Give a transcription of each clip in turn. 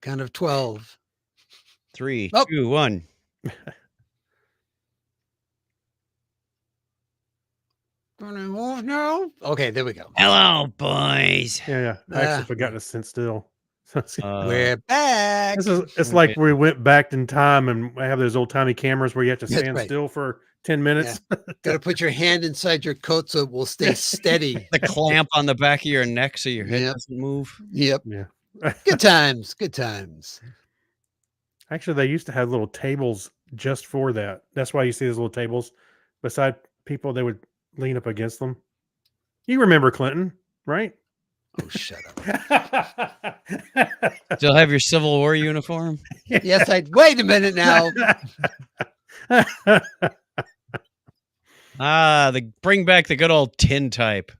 Count of 12. 3, Oh. 2, 1. Gonna move now? Okay, there we go. Hello, boys. Yeah. I actually forgot to sit still. We're back. It's like we went back in time and have those old timey cameras where you have to That's stand right. still for 10 minutes. Got to put your hand inside your coat so it will stay steady. The clamp on the back of your neck so your head Yep. doesn't move. Yep. Yeah. Good times. Good times. Actually, they used to have little tables just for that. That's why you see those little tables beside people. They would lean up against them. You remember Clinton, right? Oh, shut up. Still have your Civil War uniform? Yes, wait a minute now. Bring back the good old tin type.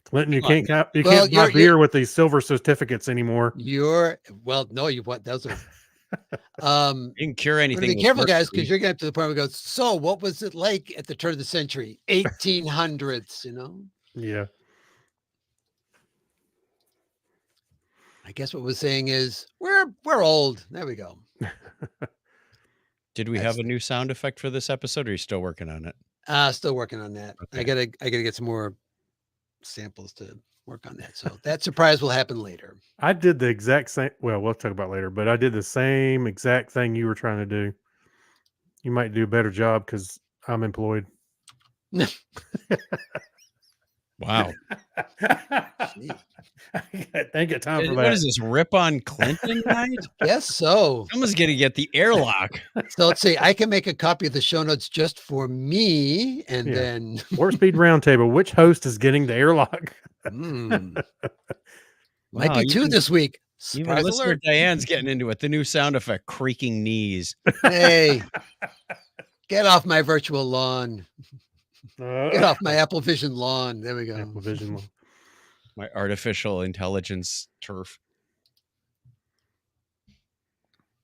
Clinton, you Come can't on. buy beer with these silver certificates anymore. No, you want those are You can cure anything. be careful, guys, because you're getting to the point where we go, so what was it like at the turn of the century? 1800s, Yeah. I guess what we're saying is we're old. There we go. Did we have a new sound effect for this episode, or are you still working on it? Still working on that. Okay. I gotta get some more samples to work on that. So that surprise will happen later. I did the exact same. Well, we'll talk about it later, but I did the same exact thing you were trying to do. You might do a better job because I'm employed. Wow. I think it's time for that. What is this, rip on Clinton night? Yes, so. Someone's going to get the airlock. So let's see. I can make a copy of the show notes just for me, and then... Warp Speed Roundtable. Which host is getting the airlock? Might be two this week. Even listener Diane's getting into it. The new sound effect, creaking knees. Hey, get off my virtual lawn. Get off my Apple Vision lawn. There we go. Apple Vision lawn. My artificial intelligence turf.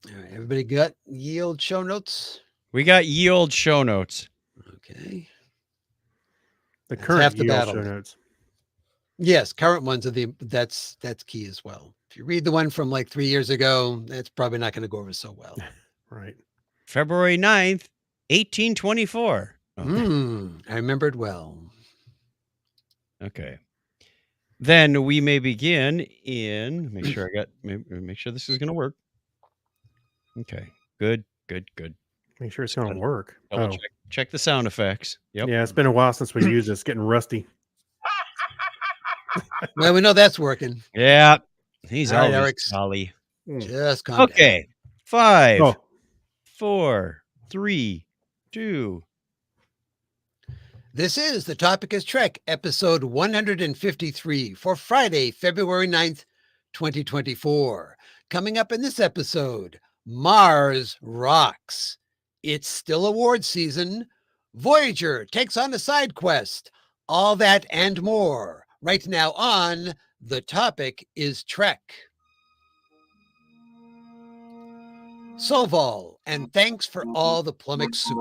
All right, everybody got ye old show notes? We got ye old show notes. Okay. The current ye old show notes. Yes, current ones are that's key as well. If you read the one from like 3 years ago, that's probably not going to go over so well. Right. February 9th, 1824. I remembered well. Okay. Then we may begin in, make sure this is going to work. Okay. Good. Make sure it's going to work. Check the sound effects. Yep. Yeah, it's been a while since we used it. It's getting rusty. Well, we know that's working. Yeah. He's all right, always Eric. jolly. Just calm down. 5, 4, 3, 2. This is The Topic is Trek, episode 153 for Friday, February 9th, 2024. Coming up in this episode, Mars rocks. It's still award season. Voyager takes on a side quest. All that and more right now on The Topic is Trek. Soval, and thanks for all the Plomeek soup.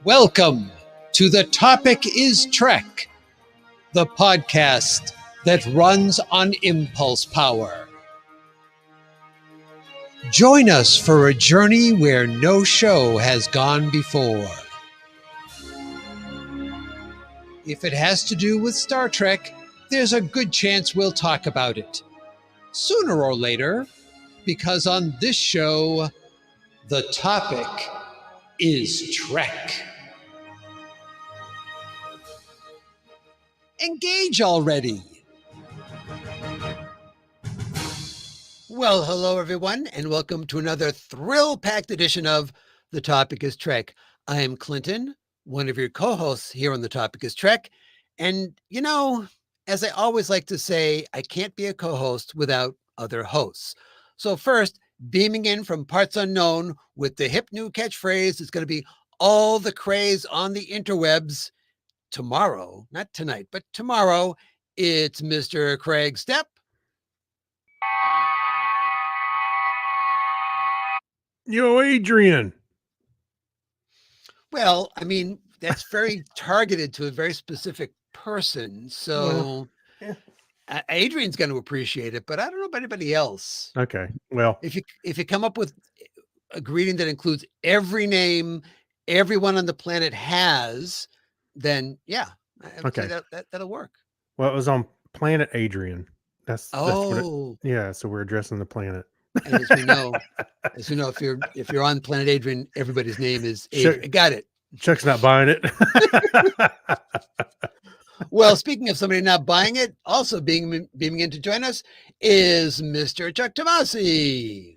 Welcome to The Topic is Trek, the podcast that runs on impulse power. Join us for a journey where no show has gone before. If it has to do with Star Trek, there's a good chance we'll talk about it sooner or later, because on this show, the topic is Trek. Engage already. Well, hello, everyone, and welcome to another thrill-packed edition of The Topic is Trek. I am Clinton, one of your co-hosts here on The Topic is Trek. And, as I always like to say, I can't be a co-host without other hosts. So first, beaming in from parts unknown with the hip new catchphrase, it's going to be all the craze on the interwebs. Tomorrow, not tonight, but tomorrow, it's Mr. Craig Stepp. Yo, Adrian. Well, I mean, that's very targeted to a very specific person. So yeah. Adrian's going to appreciate it, but I don't know about anybody else. Okay. Well, If you come up with a greeting that includes every name everyone on the planet has, then yeah, I would say okay. that'll work. Well, it was on Planet Adrian. That's what it. Oh, Yeah. So we're addressing the planet. and as we know, if you're on planet Adrian, everybody's name is Chuck, Adrian. Got it. Chuck's not buying it. Well, speaking of somebody not buying it, also beaming in to join us is Mr. Chuck Tomasi.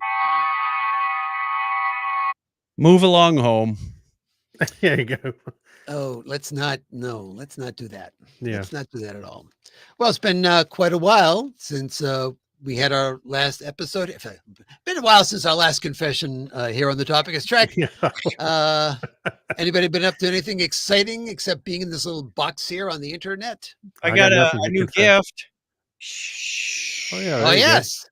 Move along home. There you go. Oh, let's not do that. Yeah. Let's not do that at all. Well, it's been quite a while since we had our last episode. Been a while since our last confession here on the Topic is Trek. Yeah. Anybody been up to anything exciting except being in this little box here on the internet? I got a nothing to new confess. gift. Shh. Oh yeah. Oh there you go. yes,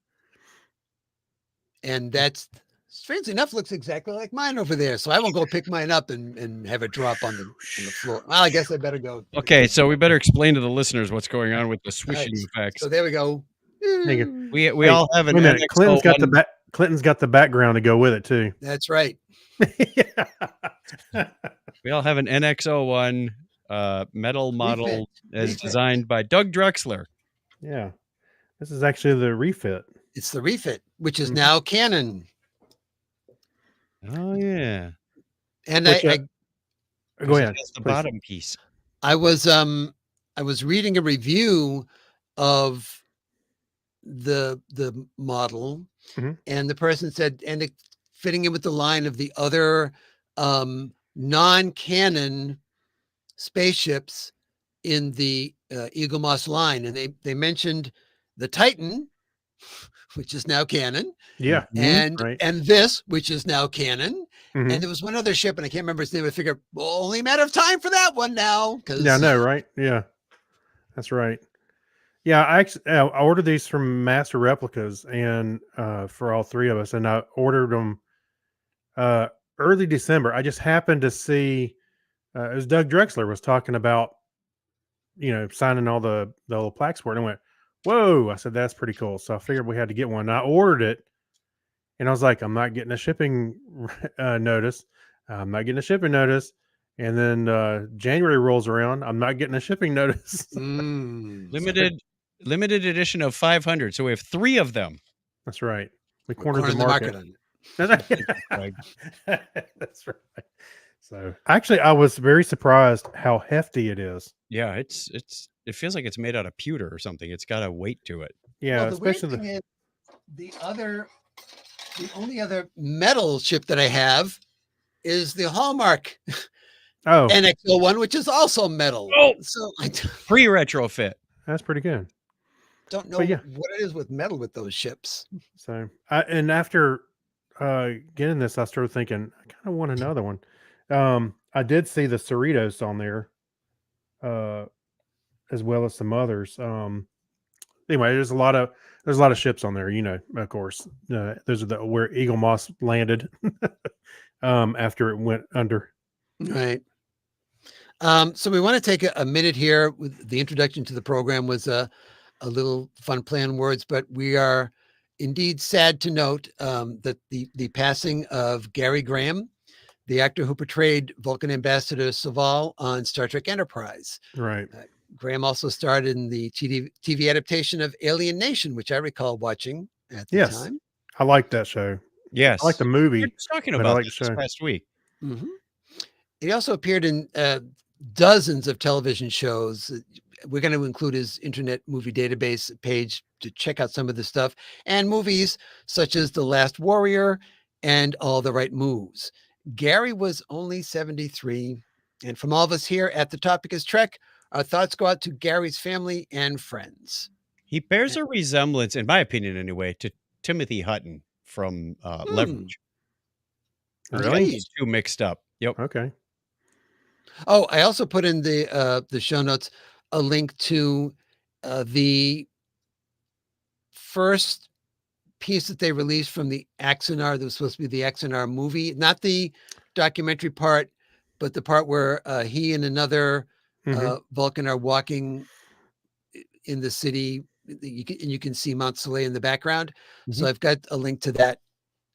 and that's strangely enough looks exactly like mine over there. So I won't go pick mine up and have it drop on the floor. Well, I guess I better go. Okay, so we better explain to the listeners what's going on with the swishing Right. effects. So there we go. There you go. We Hey, all have an wait a minute. Clinton's got NX01. Clinton's got the background to go with it too. That's right. We all have an NX01 metal model as Refit. designed by Doug Drexler. Yeah. This is actually the refit. It's the refit, which is Mhm. now canon. Oh yeah. And Which, I Go ahead. That's the please. bottom piece. I was reading a review of the model, Mhm. and the person said, and it fitting in with the line of the other non-canon spaceships in the Eagle Moss line, and they mentioned the Titan, which is now canon, Yeah. and Right. and this, which is now canon. Mhm. And there was one other ship, and I can't remember its name. I figure, well, only a matter of time for that one now. Because Yeah, I know, right? Yeah. That's right. Yeah, I ordered these from Master Replicas and for all three of us, and I ordered them early December. I just happened to see it was Doug Drexler was talking about signing all the little plaques for it, and I went, "Whoa!" I said, "That's pretty cool." So I figured we had to get one. And I ordered it, and I was like, "I'm not getting a shipping notice. I'm not getting a shipping notice." And then January rolls around. I'm not getting a shipping notice. Limited edition of 500. So we have 3 of them. That's right. We we're cornered the cornering market. on it. That's right. So actually, I was very surprised how hefty it is. Yeah, it feels like it's made out of pewter or something. It's got a weight to it. Yeah, Well, the weird especially thing is the only other metal ship that I have is the Hallmark oh, NX01, which is also metal. Oh! So I Pre-retrofit. that's pretty good. don't know But yeah. what it is with metal with those ships. So, and after getting this, I started thinking I kind of want another one. I did see the Cerritos on there, as well as some others. Anyway, there's a lot of ships on there. Of course, those are where Eagle Moss landed after it went under. Right. So we want to take a minute here. With the introduction to the program was a little fun play on words, but we are indeed sad to note that the passing of Gary Graham, the actor who portrayed Vulcan Ambassador Soval on Star Trek Enterprise. Right. Graham also starred in the TV adaptation of Alien Nation, which I recall watching at the Yes. time. I like that show. Yes. I like the movie. We were just talking but I about like this the show. past week. Mm-hmm. He also appeared in dozens of television shows. We're going to include his Internet Movie Database page to check out some of the stuff, and movies such as The Last Warrior and All the Right Moves. Gary was only 73. And from all of us here at The Topic is Trek, our thoughts go out to Gary's family and friends. He bears a resemblance, in my opinion anyway, to Timothy Hutton from Leverage. Really? These two mixed up. Yep. Okay. Oh, I also put in the show notes a link to the first piece that they released from the Axanar. That was supposed to be the Axanar movie, not the documentary part, but the part where he and another Mhm. Vulcan are walking in the city, and you can see Mount Soleil in the background. So Mhm. I've got a link to that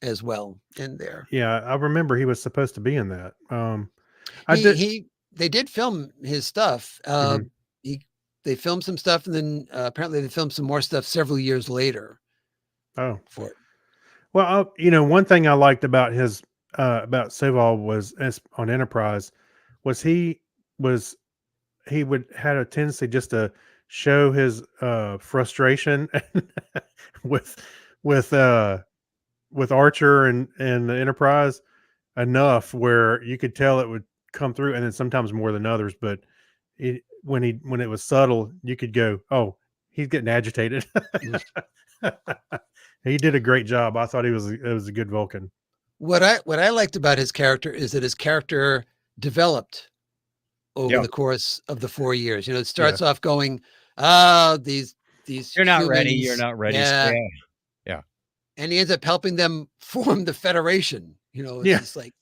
as well in there. Yeah, I remember he was supposed to be in that. I He did. he they did film his stuff. Mhm. He they filmed some stuff, and then apparently they filmed some more stuff several years later Oh, for it. well, one thing I liked about his about Soval was on Enterprise was was he would had a tendency just to show his frustration with with uh with Archer and the Enterprise enough where you could tell it would come through, and then sometimes more than others. But when it was subtle, you could go, "Oh, he's getting agitated." Mm. He did a great job. I thought it was a good Vulcan. What I liked about his character is that his character developed over Yeah. the course of the 4 years. It Yeah, starts off going, "Ah, these You're not ready. You're humans." not ready. Yeah, Yeah. Yeah. and he ends up helping them form the Federation. It's yeah. just like,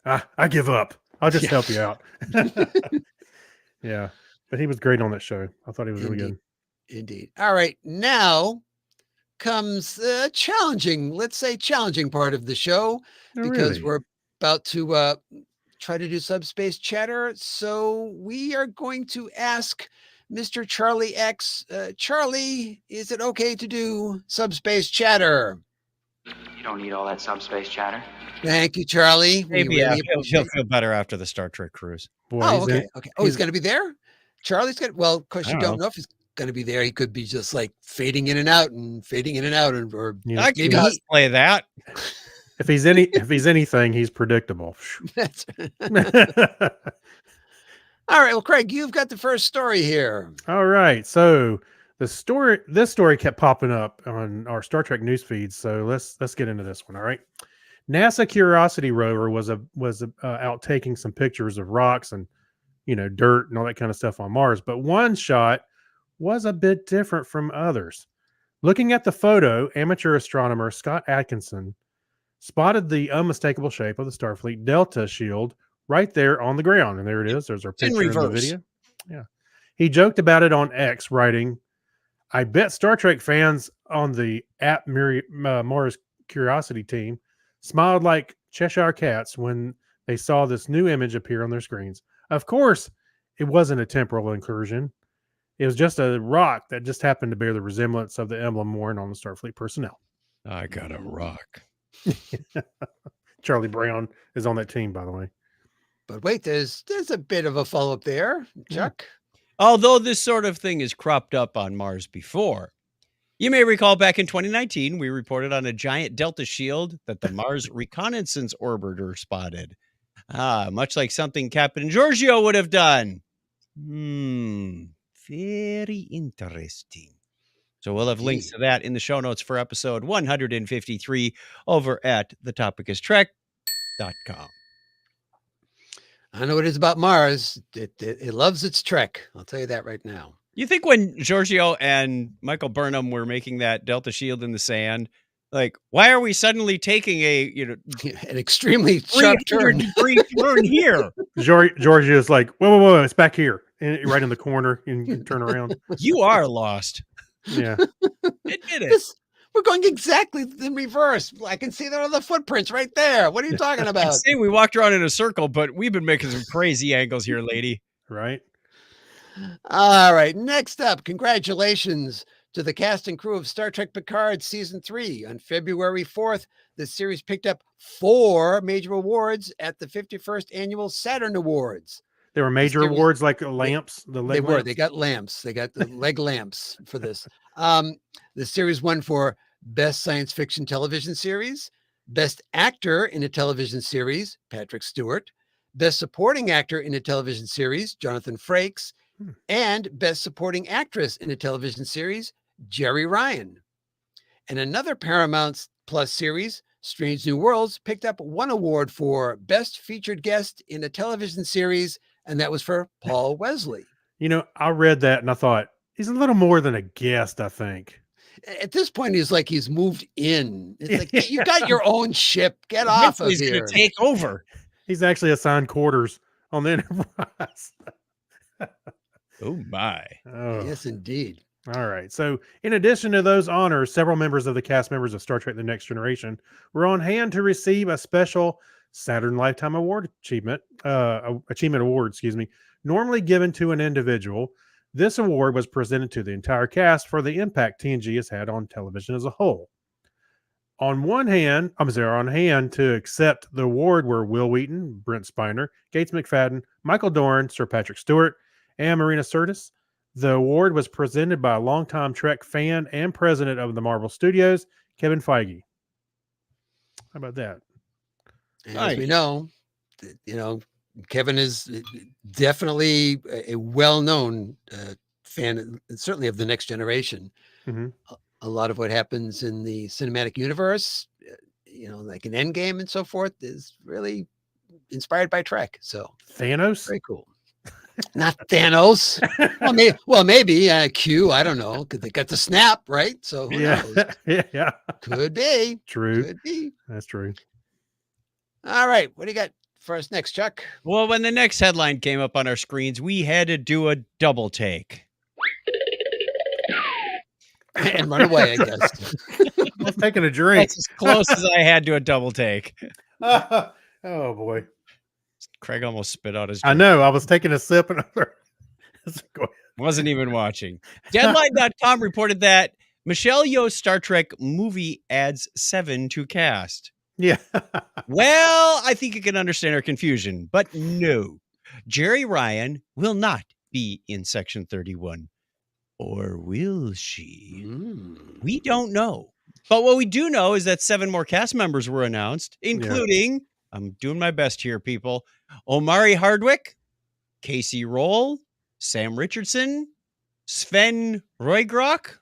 I give up. I'll just yeah, help you out. Yeah, but he was great on that show. I thought he was really indeed, good. indeed. All right, now comes the challenging, let's say challenging part of the show, Oh, because really? we're about to try to do subspace chatter. So we are going to ask Mr. Charlie X, Charlie, is it okay to do subspace chatter? You don't need all that subspace chatter. Thank you, Charlie. We Maybe really he'll appreciate. feel better after the Star Trek cruise. Boy, Oh, he's in okay, it. okay. Oh, he's He's going to be there. Charlie's going. Well, of course, I you don't don't know. know if he's going to be there. He could be just like fading in and out and fading in and out, or you know, I can maybe he. cosplay that. if he's anything, he's predictable. That's all right. Well, Craig, you've got the first story here. All right. So this story kept popping up on our Star Trek news feeds. So let's get into this one. All right. NASA Curiosity rover was out taking some pictures of rocks and dirt and all that kind of stuff on Mars. But one shot was a bit different from others. Looking at the photo, amateur astronomer Scott Atkinson spotted the unmistakable shape of the Starfleet Delta shield right there on the ground. And there it is. There's our It's in picture in the reverse. video. Yeah. He joked about it on X, writing, I bet Star Trek fans on the Mars Curiosity team smiled like Cheshire cats when they saw this new image appear on their screens. Of course, it wasn't a temporal incursion. It was just a rock that just happened to bear the resemblance of the emblem worn on the Starfleet personnel. I got a rock. Charlie Brown is on that team, by the way. But wait, there's a bit of a follow up there, Chuck. Although this sort of thing has cropped up on Mars before. You may recall back in 2019, we reported on a giant Delta shield that the Mars Reconnaissance Orbiter spotted. Much like something Captain Giorgio would have done. Very interesting. So we'll have links to that in the show notes for episode 153 over at thetopicstrek.com. I know what it is about Mars. It loves its Trek. I'll tell you that right now. You think when Giorgio and Michael Burnham were making that Delta shield in the sand, like, why are we suddenly taking An extremely sharp 300 turn. degree turn here? Georgia is like, whoa, it's back here, and right in the corner, and you can turn around. You are lost. Yeah, Admit it. We're going exactly in reverse. I can see there are the footprints right there. What are you talking I about? say we walked around in a circle, but we've been making some crazy angles here, lady. right. All right. Next up, congratulations to the cast and crew of Star Trek Picard Season 3. On February 4th, the series picked up 4 major awards at the 51st Annual Saturn Awards. There were major series- awards like lamps. They got lamps. They got the leg lamps for this. The series won for Best Science Fiction Television Series, Best Actor in a Television Series, Patrick Stewart, Best Supporting Actor in a Television Series, Jonathan Frakes, and Best Supporting Actress in a Television Series, Jerry Ryan. And another Paramount Plus series, Strange New Worlds, picked up 1 award for Best Featured Guest in a Television Series, and that was for Paul Wesley. I read that and I thought, he's a little more than a guest, I think. At this point, he's moved in. It's like, you got your own ship. Get off of He's here. going to take over. He's actually assigned quarters on the Enterprise. Oh my. Oh, Yes, indeed. all right. So, in addition to those honors, several members of the cast members of Star Trek: The Next Generation were on hand to receive a special Saturn Lifetime Award achievement award. Excuse me. Normally given to an individual, this award was presented to the entire cast for the impact TNG has had on television as a whole. On hand to accept the award were Will Wheaton, Brent Spiner, Gates McFadden, Michael Dorn, Sir Patrick Stewart, and Marina Sirtis. The award was presented by a longtime Trek fan and president of the Marvel Studios, Kevin Feige. How about that? And as we know, Kevin is definitely a well-known fan, certainly of the Next Generation. Mm-hmm. A lot of what happens in the cinematic universe, like an Endgame and so forth, is really inspired by Trek. So Thanos? very cool. Not Thanos. Maybe Q. I don't know, because they got the snap, right? So who knows? Yeah. Could be. True. Could be. That's true. All right. What do you got for us next, Chuck? Well, when the next headline came up on our screens, we had to do a double take. And run away, I guess. I was taking a drink. That's as close as I had to a double take. Oh boy. Craig almost spit out his drink. I know. I was taking a sip and go ahead. Wasn't even watching. Deadline.com reported that Michelle Yeoh's Star Trek movie adds 7 to cast. Yeah. Well, I think you can understand our confusion, but no. Jerry Ryan will not be in Section 31. Or will she? We don't know. But what we do know is that 7 more cast members were announced, including, I'm doing my best here, people, Omari Hardwick, Casey Roll, Sam Richardson, Sven Roygrock,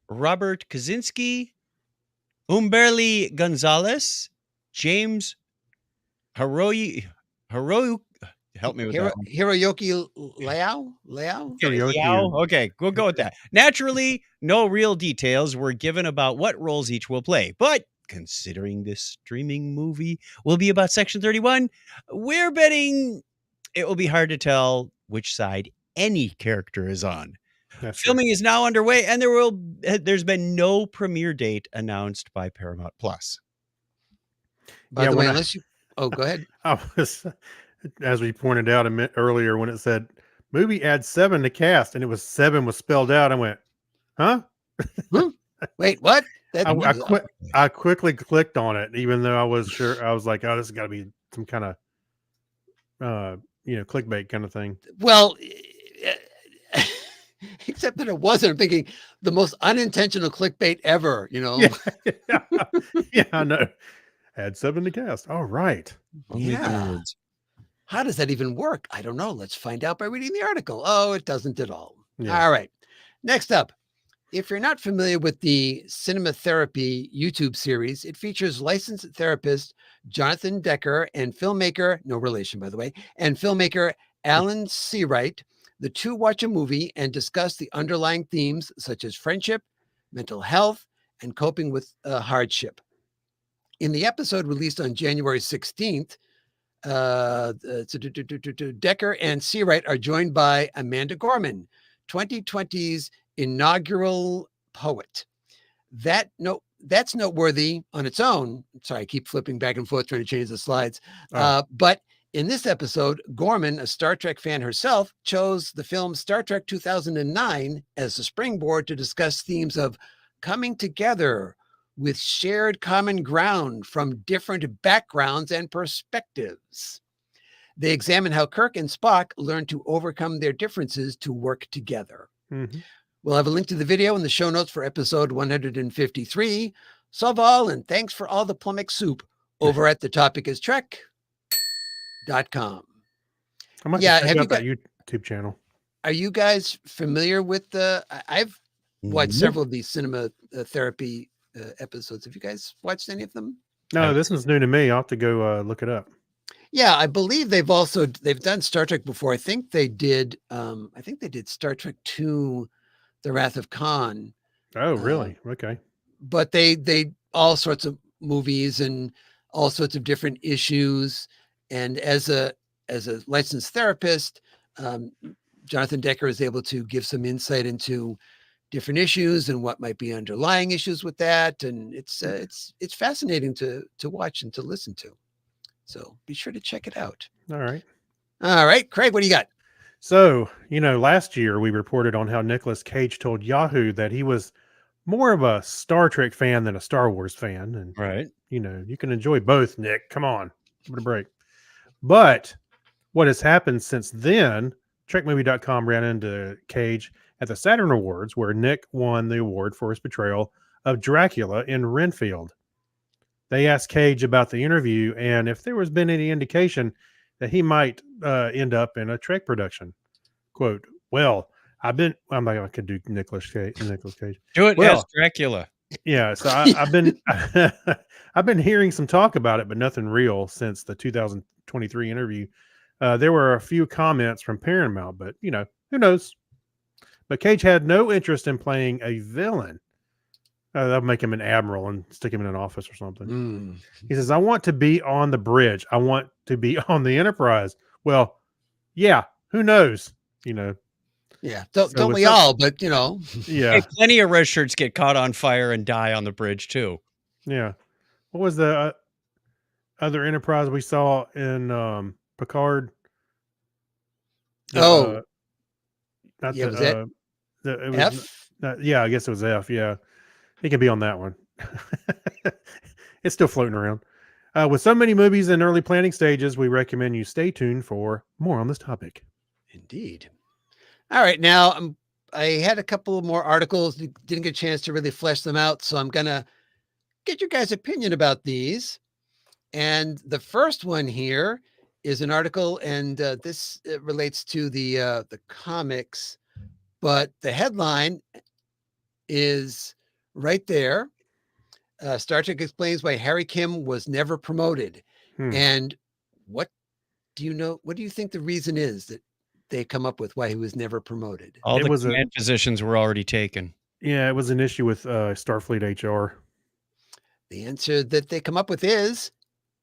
Robert Kaczynski, Umberly Gonzalez, James help me with that one. Hiroyuki Liao? Okay, we'll go with that. Naturally, no real details were given about what roles each will play, but considering this streaming movie will be about Section 31, we're betting it will be hard to tell which side any character is on. That's Filming is now underway, and there's been no premiere date announced by Paramount Plus. By the way, unless you... Oh, go ahead. I was, as we pointed out earlier, when it said movie adds 7 to cast, and it was 7 was spelled out, I went, huh? Wait, what? I quickly clicked on it, even though I was sure. I was like, oh, this has got to be some kind of clickbait kind of thing. Well, except that it wasn't. I'm thinking the most unintentional clickbait ever, Yeah, I know. Add 7 to cast. All right. Yeah. How does that even work? I don't know. Let's find out by reading the article. Oh, it doesn't at all. Yeah. All right. Next up, if you're not familiar with the Cinema Therapy YouTube series, it features licensed therapist Jonathan Decker and filmmaker, no relation, by the way, and filmmaker Alan Seawright. The two watch a movie and discuss the underlying themes such as friendship, mental health, and coping with hardship. In the episode released on January 16th, Decker and Seawright are joined by Amanda Gorman, 2020's inaugural poet. That's noteworthy on its own. Sorry, I keep flipping back and forth trying to change the slides. But in this episode, Gorman, a Star Trek fan herself, chose the film Star Trek 2009 as a springboard to discuss themes of coming together with shared common ground from different backgrounds and perspectives. They examine how Kirk and Spock learn to overcome their differences to work together. Mm-hmm. We'll have a link to the video in the show notes for episode 153. Soval, and thanks for all the Plomeek soup over at thetopicstrek.com. I might check out that YouTube channel. Are you guys familiar with I've watched several of these cinema therapy episodes. Have you guys watched any of them? No, this one's new to me. I'll have to go look it up. Yeah, I believe they've done Star Trek before. I think they did Star Trek 2, The Wrath of Khan. Oh, really? Okay. But they all sorts of movies and all sorts of different issues. And as a as a licensed therapist, Jonathan Decker is able to give some insight into different issues and what might be underlying issues with that. And it's fascinating to watch and to listen to. So be sure to check it out. All right. All right, Craig, what do you got? So, last year we reported on how Nicolas Cage told Yahoo that he was more of a Star Trek fan than a Star Wars fan. And, Right. you can enjoy both, Nick. Come on, give it a break. But what has happened since then, TrekMovie.com ran into Cage at the Saturn Awards, where Nick won the award for his portrayal of Dracula in Renfield. They asked Cage about the interview and if there was been any indication that he might end up in a Trek production. Quote, well, I'm not going to do Nicolas Cage. Do it as Dracula. Yeah, so I've been I've been hearing some talk about it, but nothing real since the 2023 interview. There were a few comments from Paramount, but who knows? But Cage had no interest in playing a villain. That'll make him an admiral and stick him in an office or something. He says, I want to be on the bridge. I want to be on the Enterprise. Well, yeah, who knows? Yeah, don't we all? But yeah, Hey, plenty of red shirts get caught on fire and die on the bridge too. Yeah. What was the other Enterprise we saw in Picard? Was it was F? Yeah, I guess it was F. Yeah, he can be on that one. It's still floating around. With so many movies in early planning stages, we recommend you stay tuned for more on this topic. Indeed. All right, now I had a couple of more articles. Didn't get a chance to really flesh them out, so I'm gonna get your guys' opinion about these. And the first one here is an article, and this relates to the comics, but the headline is right there. Star Trek explains why Harry Kim was never promoted. And what do you know? What do you think the reason is that they come up with why he was never promoted? All the command positions were already taken. Yeah, it was an issue with Starfleet HR. The answer that they come up with is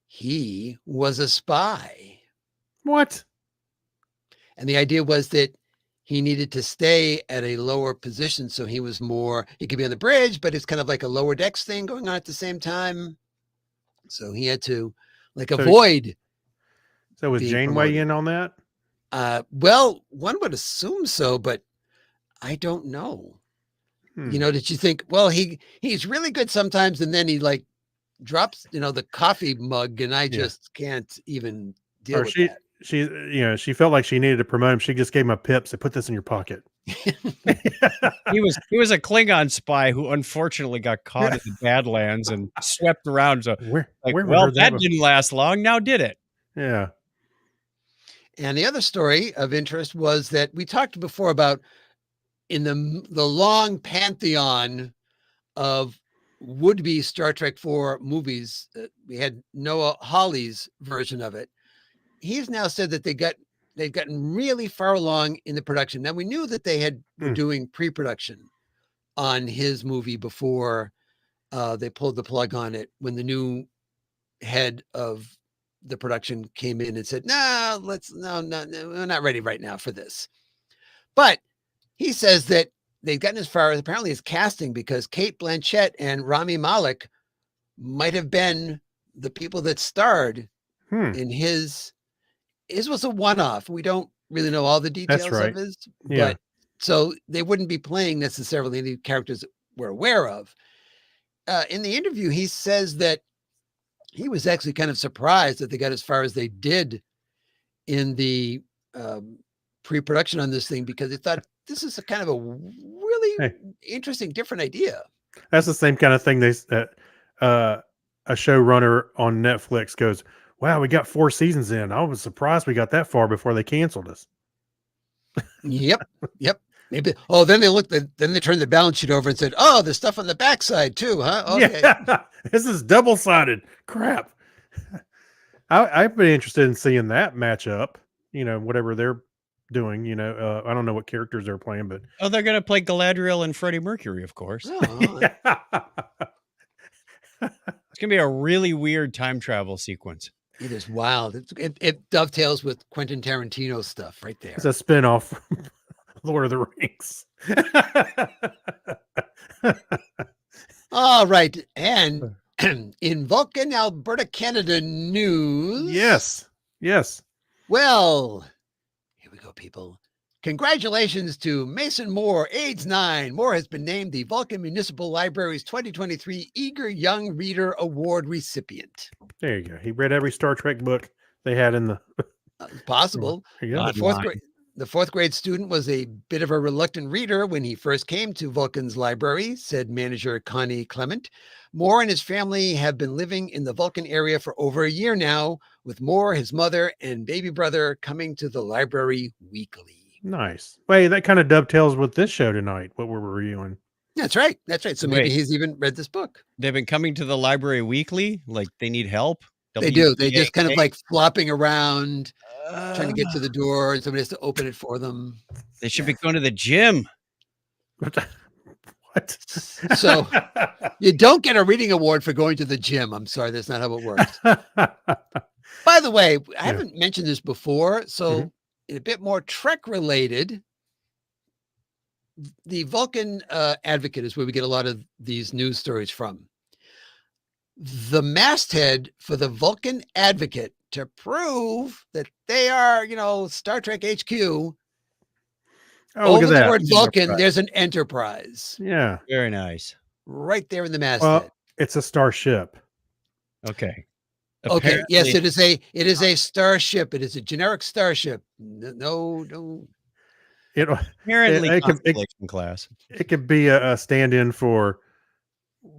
he was a spy. What? And the idea was that he needed to stay at a lower position. So he could be on the bridge, but it's kind of like a lower decks thing going on at the same time. So he had to avoid. So was Janeway in on that? Well, one would assume so, but I don't know. Did you think, well, he's really good sometimes, and then he drops, the coffee mug, and I just can't even deal with that. She felt like she needed to promote him. She just gave him a pip, said, put this in your pocket. He was a Klingon spy who unfortunately got caught in the Badlands and swept around. So that didn't last long. Now did it? Yeah. And the other story of interest was that we talked before about in the long pantheon of would-be Star Trek 4 movies, we had Noah Hawley's version of it. He's now said that they've gotten really far along in the production. Now we knew that they were doing pre-production on his movie before they pulled the plug on it, when the new head of the production came in and said, no, we're not ready right now for this. But he says that they've gotten as far as apparently as casting, because Kate Blanchett and Rami Malek might have been the people that starred in his was a one-off. We don't really know all the details of his, but so they wouldn't be playing necessarily any characters that we're aware of. In the interview, he says that he was actually kind of surprised that they got as far as they did in the pre-production on this thing, because they thought this is a kind of a really interesting, different idea. That's the same kind of thing a showrunner on Netflix goes, wow, we got 4 seasons in. I was surprised we got that far before they canceled us. Yep. Maybe. Oh, then they turned the balance sheet over and said, oh, there's stuff on the backside too, huh? Okay. Yeah, this is double-sided crap. I'd be interested in seeing that match up, whatever they're doing, I don't know what characters they're playing, but they're going to play Galadriel and Freddie Mercury, of course. It's going to be a really weird time travel sequence. It is wild. It dovetails with Quentin Tarantino stuff right there. It's a spinoff from Lord of the Rings. All right. And in Vulcan, Alberta, Canada news. Yes. Well, here we go, people. Congratulations to Mason Moore, age 9. Moore has been named the Vulcan Municipal Library's 2023 Eager Young Reader Award recipient. There you go. He read every Star Trek book they had in the. Possible. There you go. The fourth grade student was a bit of a reluctant reader when he first came to Vulcan's library, said manager Connie Clement. Moore and his family have been living in the Vulcan area for over a year now, with Moore, his mother, and baby brother coming to the library weekly. Nice. Wait, that kind of dovetails with this show tonight, what we're reviewing. That's right. So maybe Wait. he's even read this book. They've been coming to the library weekly, like they need help. They do. They just kind of WPAA? like flopping around, trying to get to the door, and somebody has to open it for them. They should be going to the gym. What? So you don't get a reading award for going to the gym. I'm sorry, that's not how it works. By the way, I haven't mentioned this before, so a bit more Trek related. The Vulcan Advocate is where we get a lot of these news stories from. The masthead for the Vulcan Advocate, to prove that they are, Star Trek HQ. Oh, Over look at the that. word Vulcan, there's an Enterprise. Yeah. Very nice. Right there in the masthead. Well, it's a starship. Okay. Okay. Yes, Apparently- it is a starship. It is a generic starship. No. Apparently, it could- Constellation class. It could be a stand-in for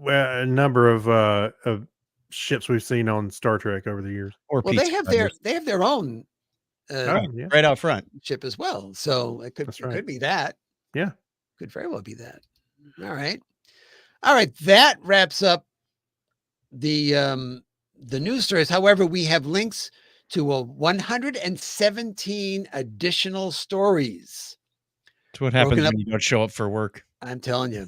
a number of ships we've seen on Star Trek over the years. Or Well, pizza they have their own Oh, yeah. right out front. ship as well. So it That's right. could be that. Yeah. Could very well be that. All right. That wraps up the news stories. However, we have links to 117 additional stories. That's what happens Broken up- when you don't show up for work. I'm telling you,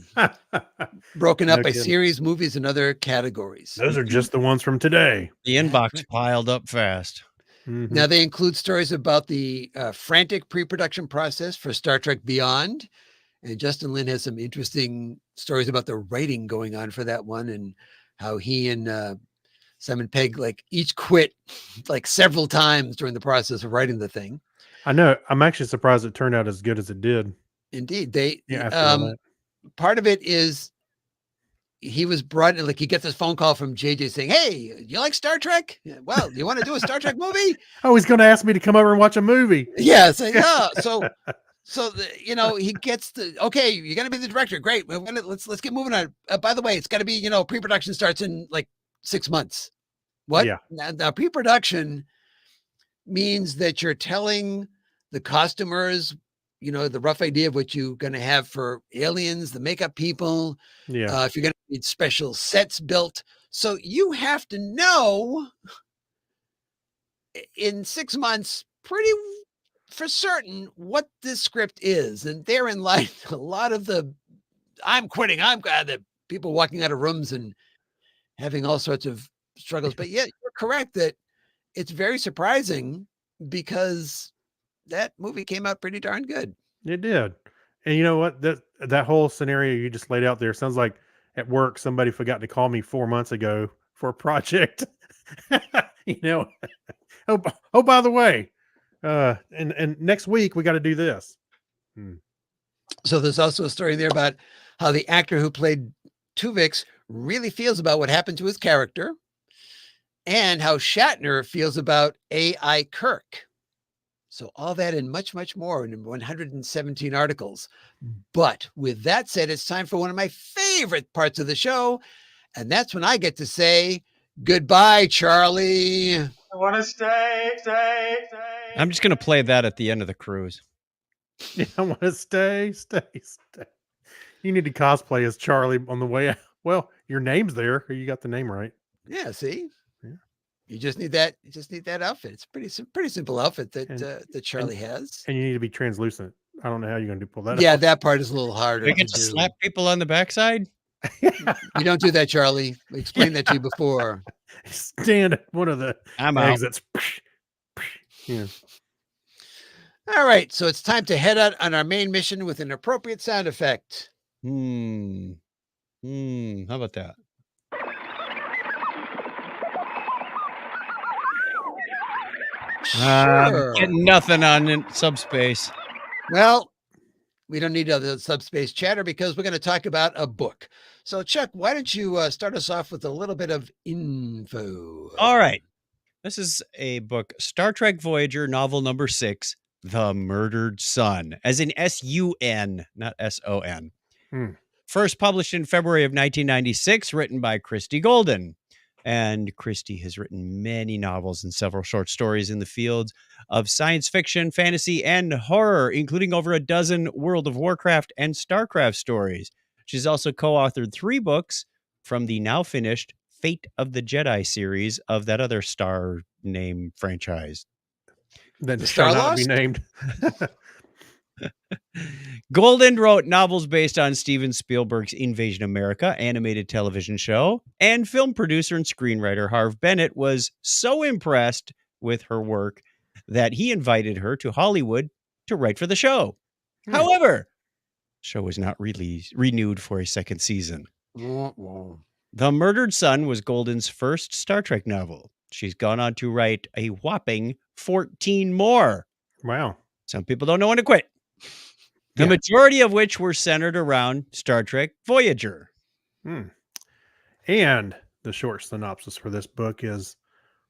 broken up No by kidding. series, movies, and other categories. Those are just the ones from today. The inbox piled up fast. Mhm. Now, they include stories about the frantic pre-production process for Star Trek Beyond. And Justin Lin has some interesting stories about the writing going on for that one and how he and Simon Pegg each quit several times during the process of writing the thing. I know. I'm actually surprised it turned out as good as it did. Indeed. After all that. Part of it is he was brought in, he gets this phone call from JJ saying, "Hey, you like Star Trek? Yeah, well, you want to do a Star Trek movie?" Oh, he's going to ask me to come over and watch a movie. Yeah. He gets okay, you're going to be the director. Great. Let's get moving on. By the way, it's got to be, pre-production starts in 6 months. What? Yeah. Now, pre-production means that you're telling the costumers, the rough idea of what you're going to have for aliens, the makeup people, Yeah. if you're going to need special sets built. So you have to know in 6 months, pretty for certain, what this script is. And therein lies a lot of I'm quitting. I'm glad that people walking out of rooms and having all sorts of struggles. But yeah, you're correct that it's very surprising because that movie came out pretty darn good. It did. And you know what? That whole scenario you just laid out there sounds like at work somebody forgot to call me 4 months ago for a project. Oh, by the way, and next week we got to do this. So there's also a story there about how the actor who played Tuvix really feels about what happened to his character and how Shatner feels about A.I. Kirk. So all that and much, much more in 117 articles. But with that said, it's time for one of my favorite parts of the show. And that's when I get to say, goodbye, Charlie. I want to stay. I'm just going to play that at the end of the cruise. Yeah, I want to stay. You need to cosplay as Charlie on the way out. Well, your name's there. You got the name right. Yeah, see? Yeah. You just need that. You just need that outfit. It's pretty simple outfit that Charlie has. And you need to be translucent. I don't know how you're going to pull that Yeah, off. that part is a little harder. You get to do. slap people on the backside? You don't do that, Charlie. We explained that to you before. stand at one of the I'm out. exits. Yeah. All right, so it's time to head out on our main mission with an appropriate sound effect. How about that? Sure. Getting nothing on subspace. Well, we don't need other subspace chatter because we're going to talk about a book. So, Chuck, why don't you start us off with a little bit of info? All right. This is a book, Star Trek Voyager, novel number 6, The Murdered Sun, as in S-U-N, not S-O-N. First published in February of 1996, written by Christy Golden. And Christy has written many novels and several short stories in the fields of science fiction, fantasy, and horror, including over a dozen World of Warcraft and StarCraft stories. She's also co-authored 3 books from the now finished Fate of the Jedi series of that other Star name franchise. That The shall Star not be Lost? named. Golden wrote novels based on Steven Spielberg's Invasion America animated television show, and film producer and screenwriter Harve Bennett was so impressed with her work that he invited her to Hollywood to write for the show. However, the show was not renewed for a second season. The Murdered Sun was Golden's first Star Trek novel. She's gone on to write a whopping 14 more. Wow. Some people don't know when to quit. The majority of which were centered around Star Trek Voyager. And the short synopsis for this book is,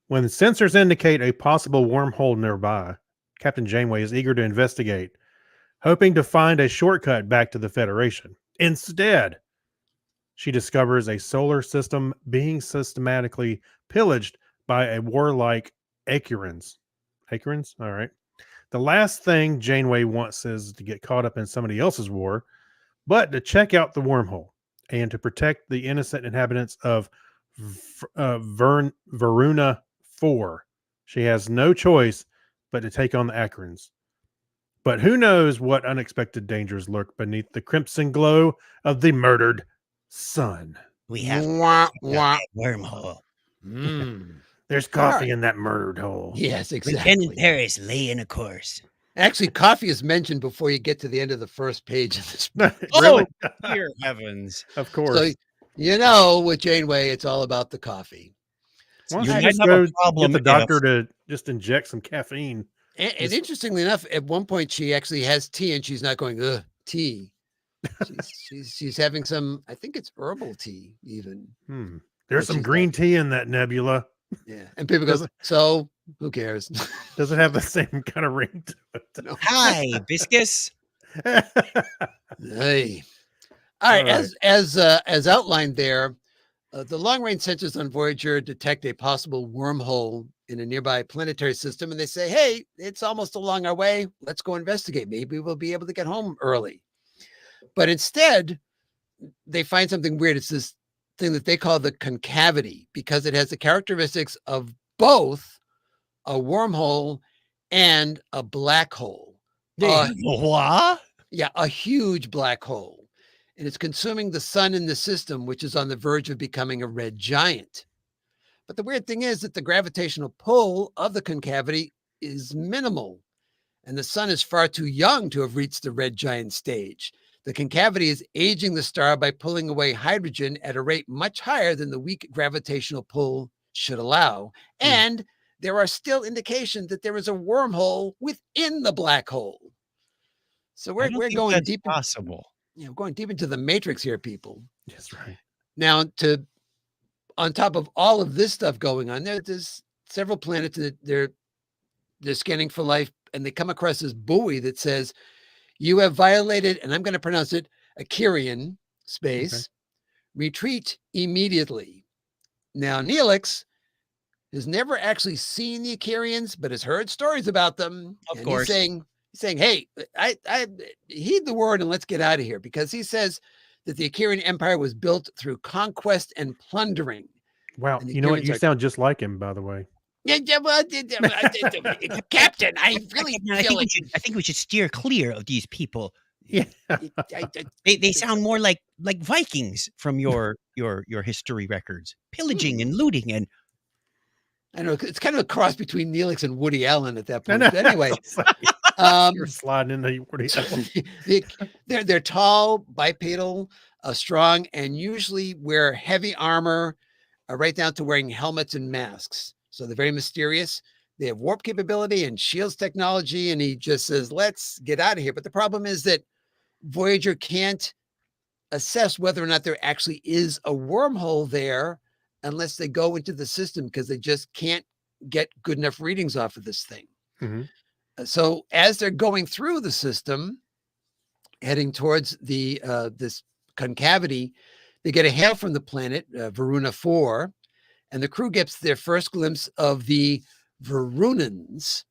when sensors indicate a possible wormhole nearby, Captain Janeway is eager to investigate, hoping to find a shortcut back to the Federation. Instead, she discovers a solar system being systematically pillaged by a warlike Akurans. Akurans? All right. The last thing Janeway wants is to get caught up in somebody else's war, but to check out the wormhole and to protect the innocent inhabitants of Varuna 4. She has no choice but to take on the Akrans. But who knows what unexpected dangers lurk beneath the crimson glow of the murdered sun. We have wormhole. There's coffee in that murdered hole. Yes, exactly. Lieutenant Paris lay in a course. Actually, coffee is mentioned before you get to the end of the first page of this book. Really? Dear heavens. Of course. So, you know, with Janeway, it's all about the coffee. Why don't You you might just have go a problem get the doctor if- to just inject some caffeine? And interestingly enough, at one point she actually has tea, and she's not going, ugh, tea. She's having some, I think it's herbal tea, even. There's some green tea in that nebula. Yeah, and people go, so who cares? Does it have the same kind of ring to it? No. Hi, Biscus. Hey. All right, as outlined there, the long-range sensors on Voyager detect a possible wormhole in a nearby planetary system, and they say, hey, it's almost along our way. Let's go investigate. Maybe we'll be able to get home early. But instead, they find something weird. It's this thing that they call the concavity, because it has the characteristics of both a wormhole and a black hole. What? Yeah, a huge black hole. And it's consuming the sun in the system, which is on the verge of becoming a red giant. But the weird thing is that the gravitational pull of the concavity is minimal, and the sun is far too young to have reached the red giant stage. The concavity is aging the star by pulling away hydrogen at a rate much higher than the weak gravitational pull should allow. And there are still indications that there is a wormhole within the black hole. So we're going deep. Possible. We're going deep into the matrix here, people. That's right. Now, on top of all of this stuff going on, there's several planets that they're scanning for life, and they come across this buoy that says, you have violated, and I'm going to pronounce it, Akarian space. Okay. Retreat immediately. Now, Neelix has never actually seen the Akarians, but has heard stories about them. Of course. He's saying, hey, I heed the word and let's get out of here, because he says that the Akarian Empire was built through conquest and plundering. Wow. You know what? You sound just like him, by the way. Yeah, well, Captain, I really feel like I think we should steer clear of these people. Yeah, they sound more like Vikings from your history records, pillaging and looting and I know it's kind of a cross between Neelix and Woody Allen at that I point. know. But anyway, It's like um, you're sliding into Woody so Allen. they're tall, bipedal, strong, and usually wear heavy armor, right down to wearing helmets and masks. So they're very mysterious. They have warp capability and shields technology, and he just says, "Let's get out of here." But the problem is that Voyager can't assess whether or not there actually is a wormhole there unless they go into the system because they just can't get good enough readings off of this thing. Mhm. So as they're going through the system, heading towards the this concavity, they get a hail from the planet Varuna 4, and the crew gets their first glimpse of the Varunans,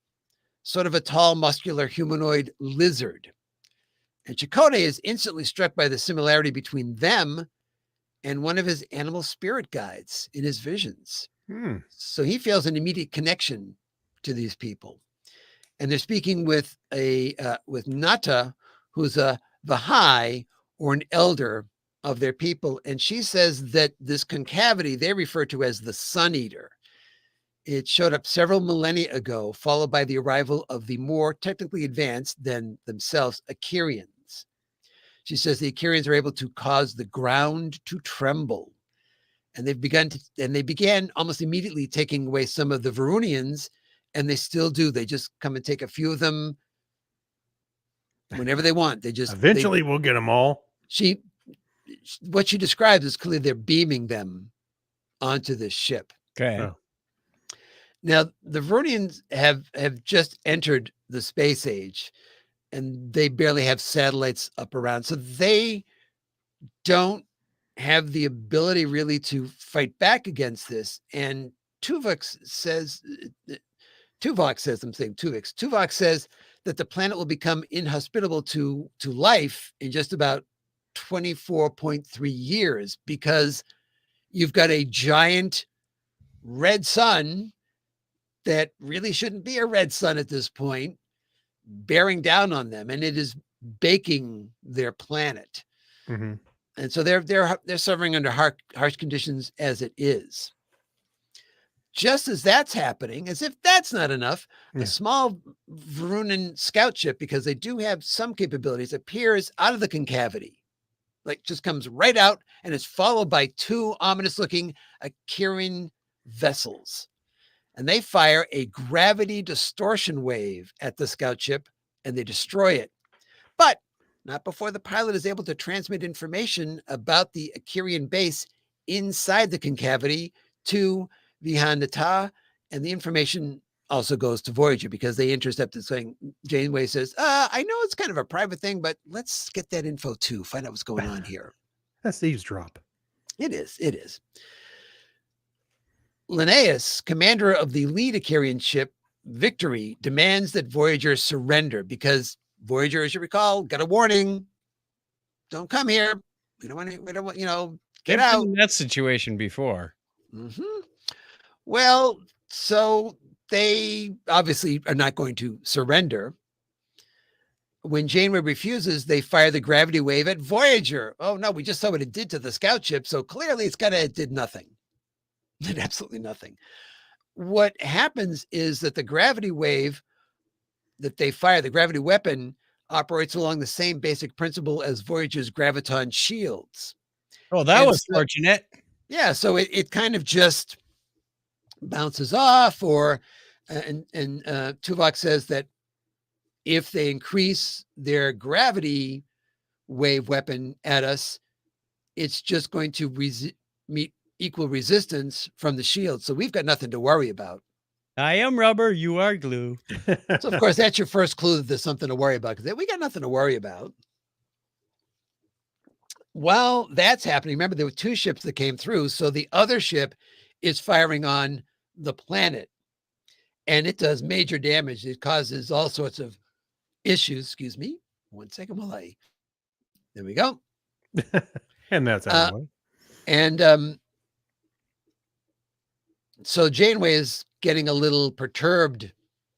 sort of a tall, muscular humanoid lizard. And Chakotay is instantly struck by the similarity between them and one of his animal spirit guides in his visions. Hmm. So he feels an immediate connection to these people. And they're speaking with with Nata, who's a Vahai or an elder of their people. And she says that this concavity they refer to as the Sun Eater. It showed up several millennia ago, followed by the arrival of the more technically advanced than themselves Akirians. She says the Akirians are able to cause the ground to tremble. And they began almost immediately taking away some of the Varunians, and they still do. They just come and take a few of them whenever they want. Eventually we'll get them all. What she describes is clearly they're beaming them onto this ship. Okay. Oh. Now, the Varunians have just entered the space age, and they barely have satellites up around. So they don't have the ability really to fight back against this. And Tuvok says that the planet will become inhospitable to life in just about 24.3 years because you've got a giant red sun that really shouldn't be a red sun at this point, bearing down on them, and it is baking their planet. Mm-hmm. And so they're suffering under harsh conditions as it is. Just as that's happening, as if that's not enough, Yeah. a small Varunan scout ship, because they do have some capabilities, appears out of the concavity, like just comes right out, and is followed by two ominous-looking Akirian vessels. And they fire a gravity distortion wave at the scout ship, and they destroy it. But not before the pilot is able to transmit information about the Akirian base inside the concavity to Vihanata, and the information also goes to Voyager because they intercept it saying, Janeway says, I know it's kind of a private thing, but let's get that info too, find out what's going on here. That's eavesdrop. It is. Linnaeus, commander of the lead Akirian ship, Victory, demands that Voyager surrender because Voyager, as you recall, got a warning. Don't come here. We don't want, get They've out. been in that situation before. Mm-hmm. Well, so they obviously are not going to surrender. When Janeway refuses, they fire the gravity wave at Voyager. Oh no, we just saw what it did to the scout ship. So clearly it did nothing. Did absolutely nothing. What happens is that the gravity wave that they fire, the gravity weapon, operates along the same basic principle as Voyager's graviton shields. Oh, that And was so- fortunate. Yeah, so it kind of just bounces off, and Tuvok says that if they increase their gravity wave weapon at us, it's just going to meet equal resistance from the shield. So we've got nothing to worry about. I am rubber, you are glue. So of course, that's your first clue that there's something to worry about, because we got nothing to worry about. While that's happening, remember there were two ships that came through. So the other ship is firing on the planet, and it does major damage. It causes all sorts of issues. Excuse me. 1 second there we go. And that's out of the way. And so Janeway is getting a little perturbed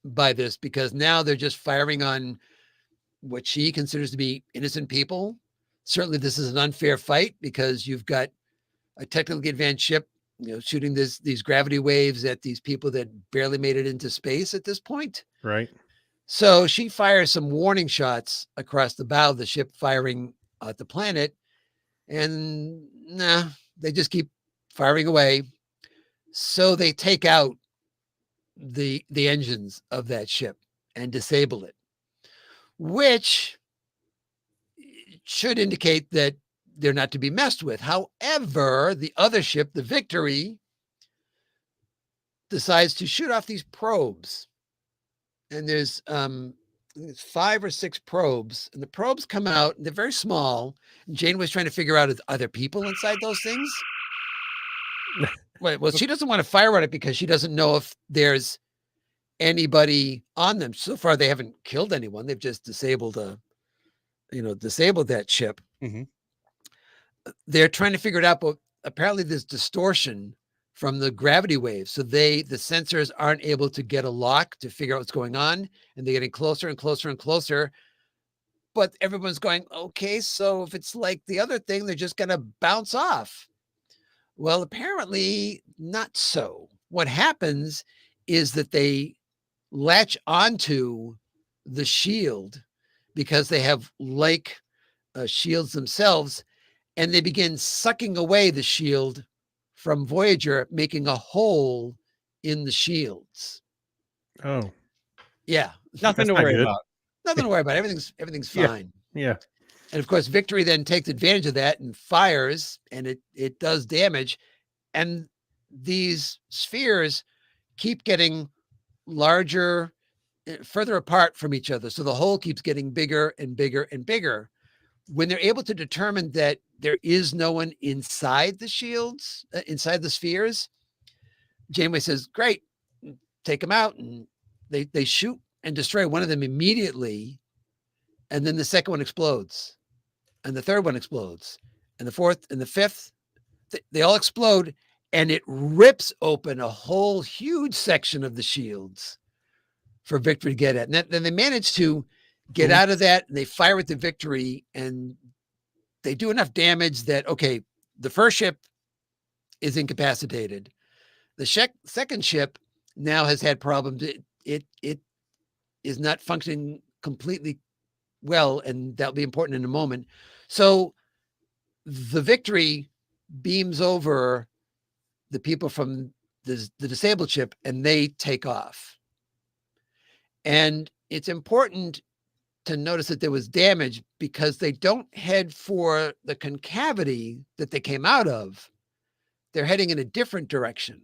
by this because now they're just firing on what she considers to be innocent people. Certainly this is an unfair fight because you've got a technically advanced ship shooting these gravity waves at these people that barely made it into space at this point. Right. So she fires some warning shots across the bow of the ship, firing at the planet, and they just keep firing away. So they take out the engines of that ship and disable it, which should indicate that they're not to be messed with. However, the other ship, the Victory, decides to shoot off these probes. And there's 5 or 6 probes, and the probes come out, and they're very small. And Janeway's trying to figure out, are there people inside those things? Well, she doesn't want to fire on it because she doesn't know if there's anybody on them. So far, they haven't killed anyone. They've just disabled that ship. Mhm. They're trying to figure it out, but apparently there's distortion from the gravity waves. So the sensors aren't able to get a lock to figure out what's going on, and they're getting closer and closer and closer. But everyone's going, okay, so if it's like the other thing, they're just going to bounce off. Well, apparently not so. What happens is that they latch onto the shield because they have shields themselves, and they begin sucking away the shield from Voyager, making a hole in the shields. Oh, Yeah. Nothing That's to not worry good. about. Nothing to worry about. Everything's Yeah. fine. yeah. And of course, Victory then takes advantage of that and fires, and it does damage. And these spheres keep getting larger, further apart from each other. So the hole keeps getting bigger and bigger and bigger. When they're able to determine that there is no one inside the shields, inside the spheres, Janeway says, great, take them out. And they shoot and destroy one of them immediately. And then the second one explodes. And the third one explodes. And the fourth and the fifth, they all explode. And it rips open a whole huge section of the shields for Victory to get at. And then they manage to get out of that, and they fire at the Victory, and they do enough damage that, okay, the first ship is incapacitated. The second ship now has had problems. It is not functioning completely well, and that'll be important in a moment. So the Victory beams over the people from the disabled ship, and they take off. And it's important to notice that there was damage because they don't head for the concavity that they came out of. They're heading in a different direction.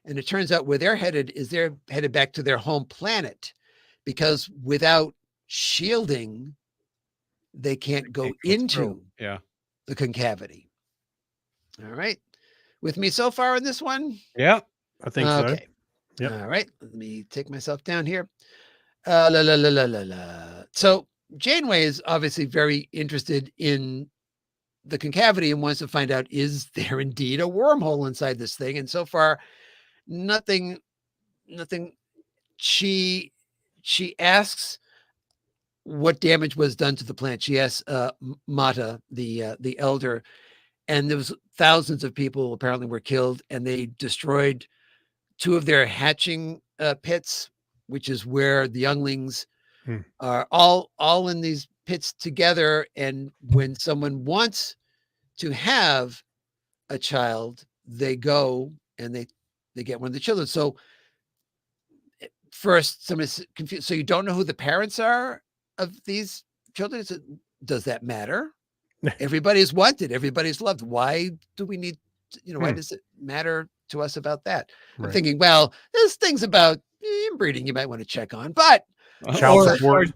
And it turns out where they're headed back to their home planet, because without shielding, they can't go into the concavity. All right. With me so far in this one? Yeah. I think so. Yep. All right. Let me take myself down here. So Janeway is obviously very interested in the concavity and wants to find out, is there indeed a wormhole inside this thing? And so far, nothing. She asks what damage was done to the plant. She asks Mata, the elder, and there was thousands of people apparently were killed, and they destroyed 2 of their hatching pits, which is where the younglings are all in these pits together. And when someone wants to have a child, they go and they get one of the children. So first, somebody's confused. So you don't know who the parents are of these children? Does that matter? Everybody's wanted. Everybody's loved. Why do we need, why does it matter to us about that? I'm thinking, well, there's things about inbreeding you might want to check on, but Child support.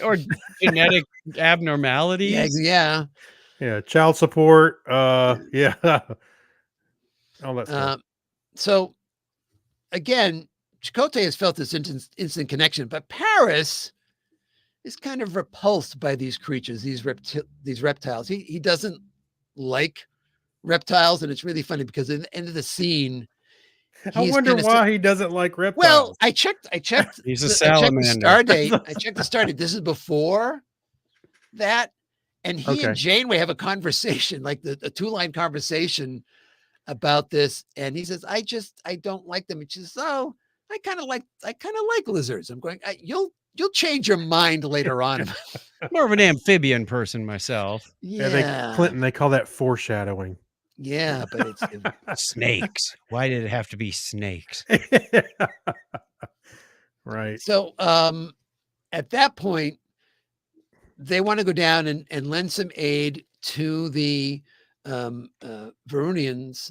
Or genetic abnormalities. yeah. Child support. Yeah. All that stuff. So again, Chakotay has felt this instant connection, but Paris is kind of repulsed by these creatures, these reptiles. He doesn't like reptiles, and it's really funny because at the end of the scene, I wonder why he doesn't like reptiles. Well, I checked. He's a salamander. I checked the star date. This is before that, and he and Janeway have a conversation, like a 2-line conversation about this, and he says, I don't like them. And she says, oh, I kind of like lizards. I'm going, you'll change your mind later on. More of an amphibian person myself. Yeah. Clinton, they call that foreshadowing. Yeah, but it's Snakes. Why did it have to be snakes? Right. so at that point, they want to go down and lend some aid to the Varunians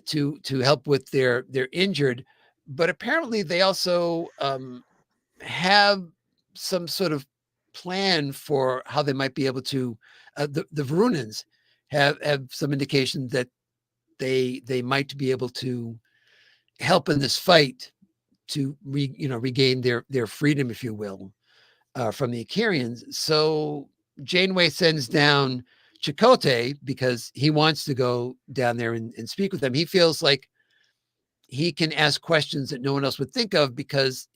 to help with their injured, but apparently they also have some sort of plan for how they might be able to. The Varunans have some indication that they might be able to help in this fight to regain their freedom, if you will, from the Akarians. So Janeway sends down Chakotay because he wants to go down there and speak with them. He feels like he can ask questions that no one else would think of, because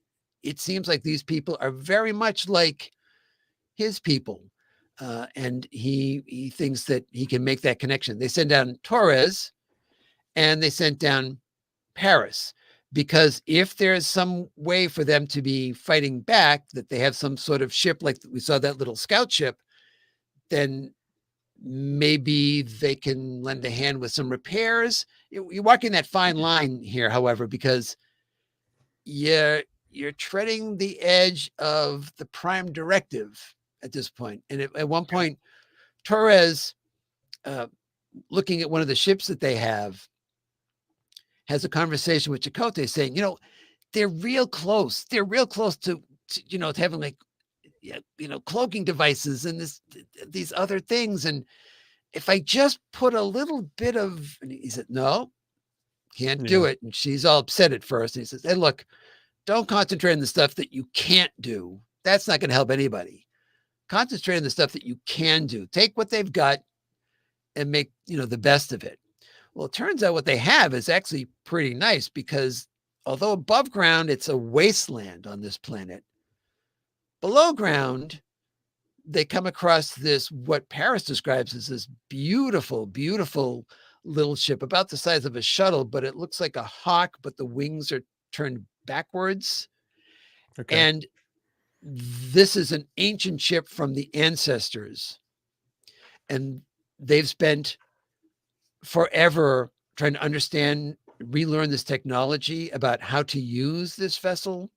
it seems like these people are very much like his people. And he thinks that he can make that connection. They send down Torres and they sent down Paris, because if there's some way for them to be fighting back, that they have some sort of ship, like we saw that little scout ship, then maybe they can lend a hand with some repairs. You're walking that fine line here, however, because you're treading the edge of the prime directive at this point. And at one point, Torres, looking at one of the ships that they have, has a conversation with Chakotay saying, they're real close. They're real close to having like, cloaking devices and these other things. And if I just put a little bit of, and he said, no, can't do it. And she's all upset at first. And he says, hey, look, don't concentrate on the stuff that you can't do. That's not going to help anybody. Concentrate on the stuff that you can do. Take what they've got and make, the best of it. Well, it turns out what they have is actually pretty nice, because although above ground, it's a wasteland on this planet. Below ground, they come across this, what Paris describes as this beautiful, beautiful little ship about the size of a shuttle, but it looks like a hawk, but the wings are turned backwards. Okay. And this is an ancient ship from the ancestors. And they've spent forever trying to understand, relearn this technology about how to use this vessel.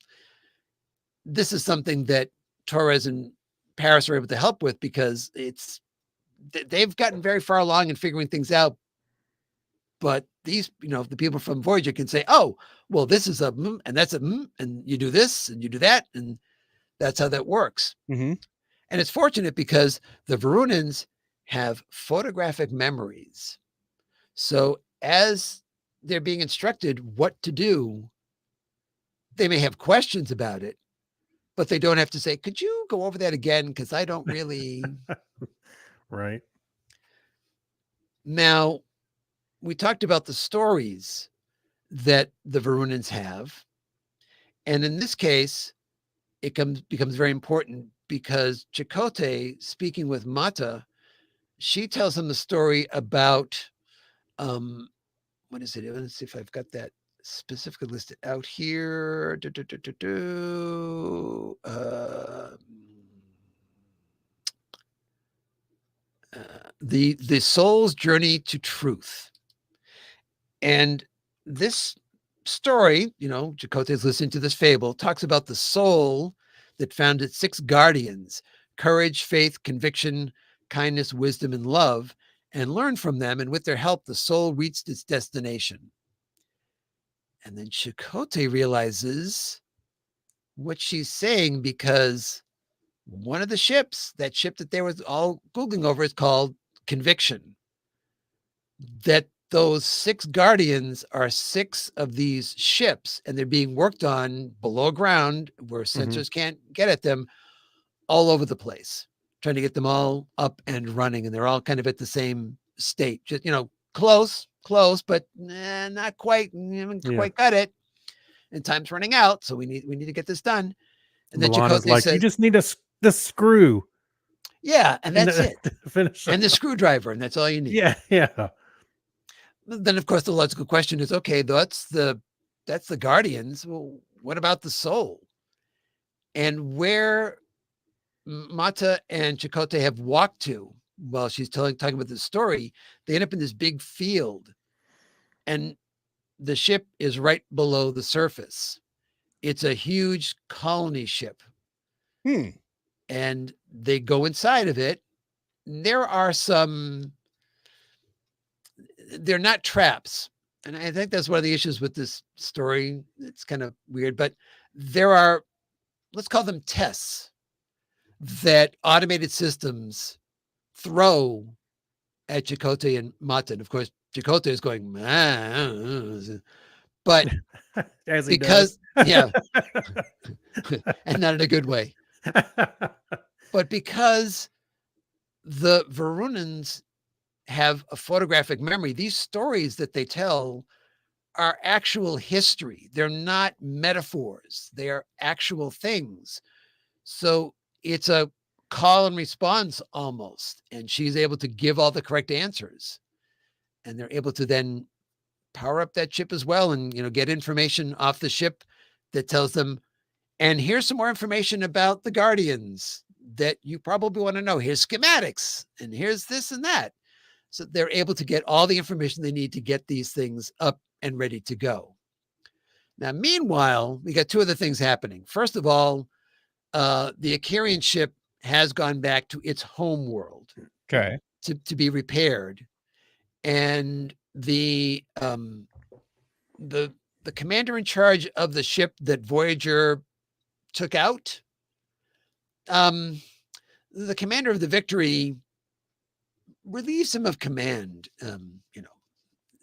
This is something that Torres and Paris are able to help with, because they've gotten very far along in figuring things out. But these, the people from Voyager can say, oh, well, this is a, and that's a, and you do this and you do that. And that's how that works. Mm-hmm. And it's fortunate because the Varunans have photographic memories. So as they're being instructed what to do, they may have questions about it, but they don't have to say, could you go over that again? Because I don't really. Right. Now, we talked about the stories that the Varunans have. And in this case, it becomes very important, because Chakotay, speaking with Mata, she tells him the story about, what is it? Let's see if I've got that specifically listed out here. The soul's journey to truth. And this story, Chakotay's listening to this fable, talks about the soul that found its 6 guardians: courage, faith, conviction, kindness, wisdom, and love, and learned from them. And with their help, the soul reached its destination. And then Chakotay realizes what she's saying, because one of the ships, that ship that they were all Googling over, is called Conviction. That those 6 guardians are 6 of these ships, and they're being worked on below ground where sensors can't get at them, all over the place, trying to get them all up and running. And they're all kind of at the same state, just, close, but not quite, quite got it. And time's running out. So we need to get this done. And then Milana's Chakotay like, says, you just need the screw. yeah, and that's it. Finish And the screwdriver, and that's all you need. Yeah. Then, of course, the logical question is, okay, that's the Guardians. Well, what about the soul? And where Mata and Chakotay have walked to while she's talking about this story, they end up in this big field, and the ship is right below the surface. It's a huge colony ship, Hmm. and they go inside of it. There are some, they're not traps. And I think that's one of the issues with this story. It's kind of weird, but there are, let's call them tests that automated systems throw at Chakotay and Mata. And of course, Chakotay is going, but As he because, does. yeah, and not in a good way, but because the Varunans have a photographic memory, these stories that they tell are actual history. They're not metaphors. They are actual things. So it's a call and response almost. And she's able to give all the correct answers. And they're able to then power up that ship as well and, get information off the ship that tells them, and here's some more information about the Guardians that you probably want to know. Here's schematics, and here's this and that. So they're able to get all the information they need to get these things up and ready to go. Now, meanwhile, we got two other things happening. First of all, the Akarian ship has gone back to its home world Okay. to be repaired, and the commander in charge of the ship that Voyager took out, the commander of the Victory relieves him of command,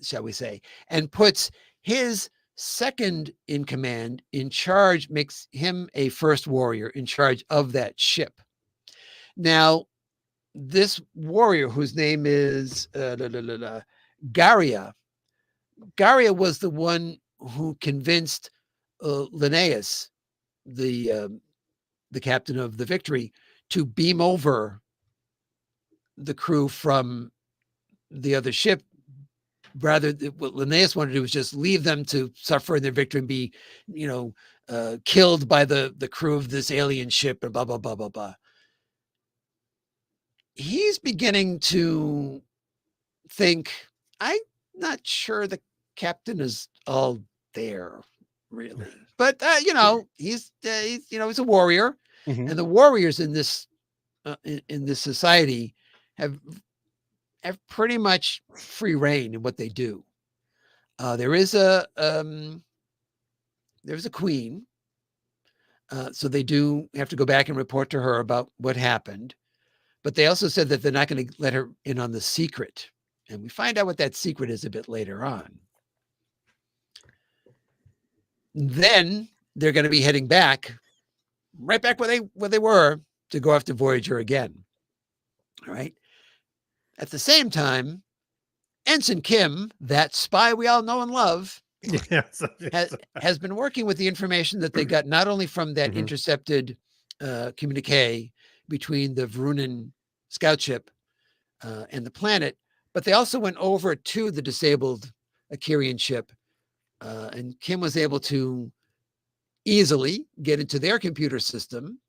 shall we say, and puts his second in command in charge, makes him a first warrior in charge of that ship. Now, this warrior, whose name is Garia was the one who convinced Linnaeus, the captain of the Victory, to beam over the crew from the other ship. Rather, what Linnaeus wanted to do was just leave them to suffer in their victory and be, killed by the crew of this alien ship and blah, blah, blah, blah, blah. He's beginning to think, I'm not sure the captain is all there, really. But, he's a warrior. Mhm. And the warriors in this society have pretty much free reign in what they do. There's a queen, so they do have to go back and report to her about what happened. But they also said that they're not going to let her in on the secret, and we find out what that secret is a bit later on. Then they're going to be heading back, right back where they were, to go after Voyager again. All right. At the same time, Ensign Kim, that spy we all know and love, Yes. has been working with the information that they got not only from that Mhm. intercepted communique between the Varunan scout ship and the planet, but they also went over to the disabled Akarian ship, and Kim was able to easily get into their computer system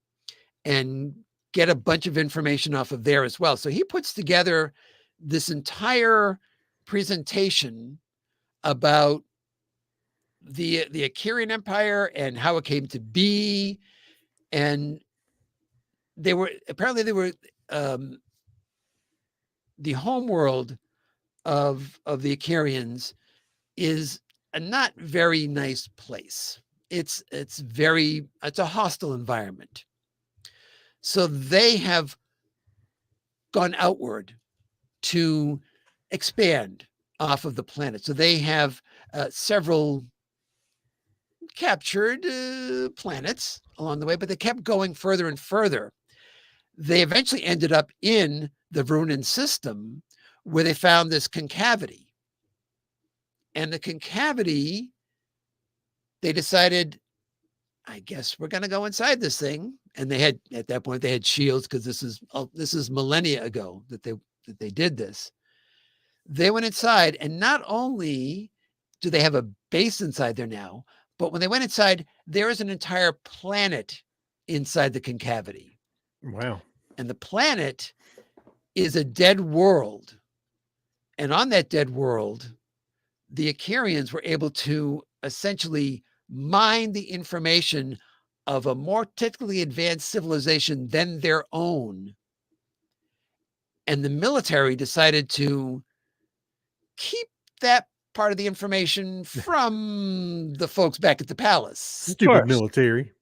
and get a bunch of information off of there as well. So he puts together this entire presentation about the Akarian Empire and how it came to be. And they were the home world of the Akarians is a not very nice place. It's a hostile environment. So they have gone outward to expand off of the planet. So they have several captured planets along the way, but they kept going further and further. They eventually ended up in the Varunan system, where they found this concavity. And the concavity, they decided, I guess we're going to go inside this thing. And they had, at that point, they had shields, because this is millennia ago that they did this. they went inside, and not only do they have a base inside there now, but when they went inside, there is an entire planet inside the concavity. Wow. And the planet is a dead world. And on that dead world, the Akarians were able to essentially mine the information of a more technically advanced civilization than their own. And the military decided to keep that part of the information from the folks back at the palace. Stupid military.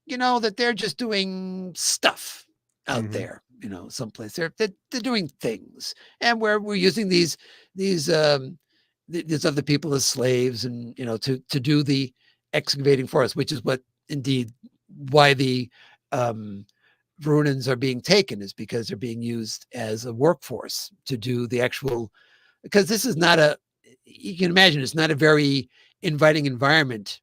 You know, that they're just doing stuff out Mhm. there, you know, someplace they're doing things, and where we're using these other people as slaves, and you know, to do the excavating for us, which is what indeed why the Varunans are being taken, is because they're being used as a workforce to do the actual, because this is not a, you can imagine, it's not a very inviting environment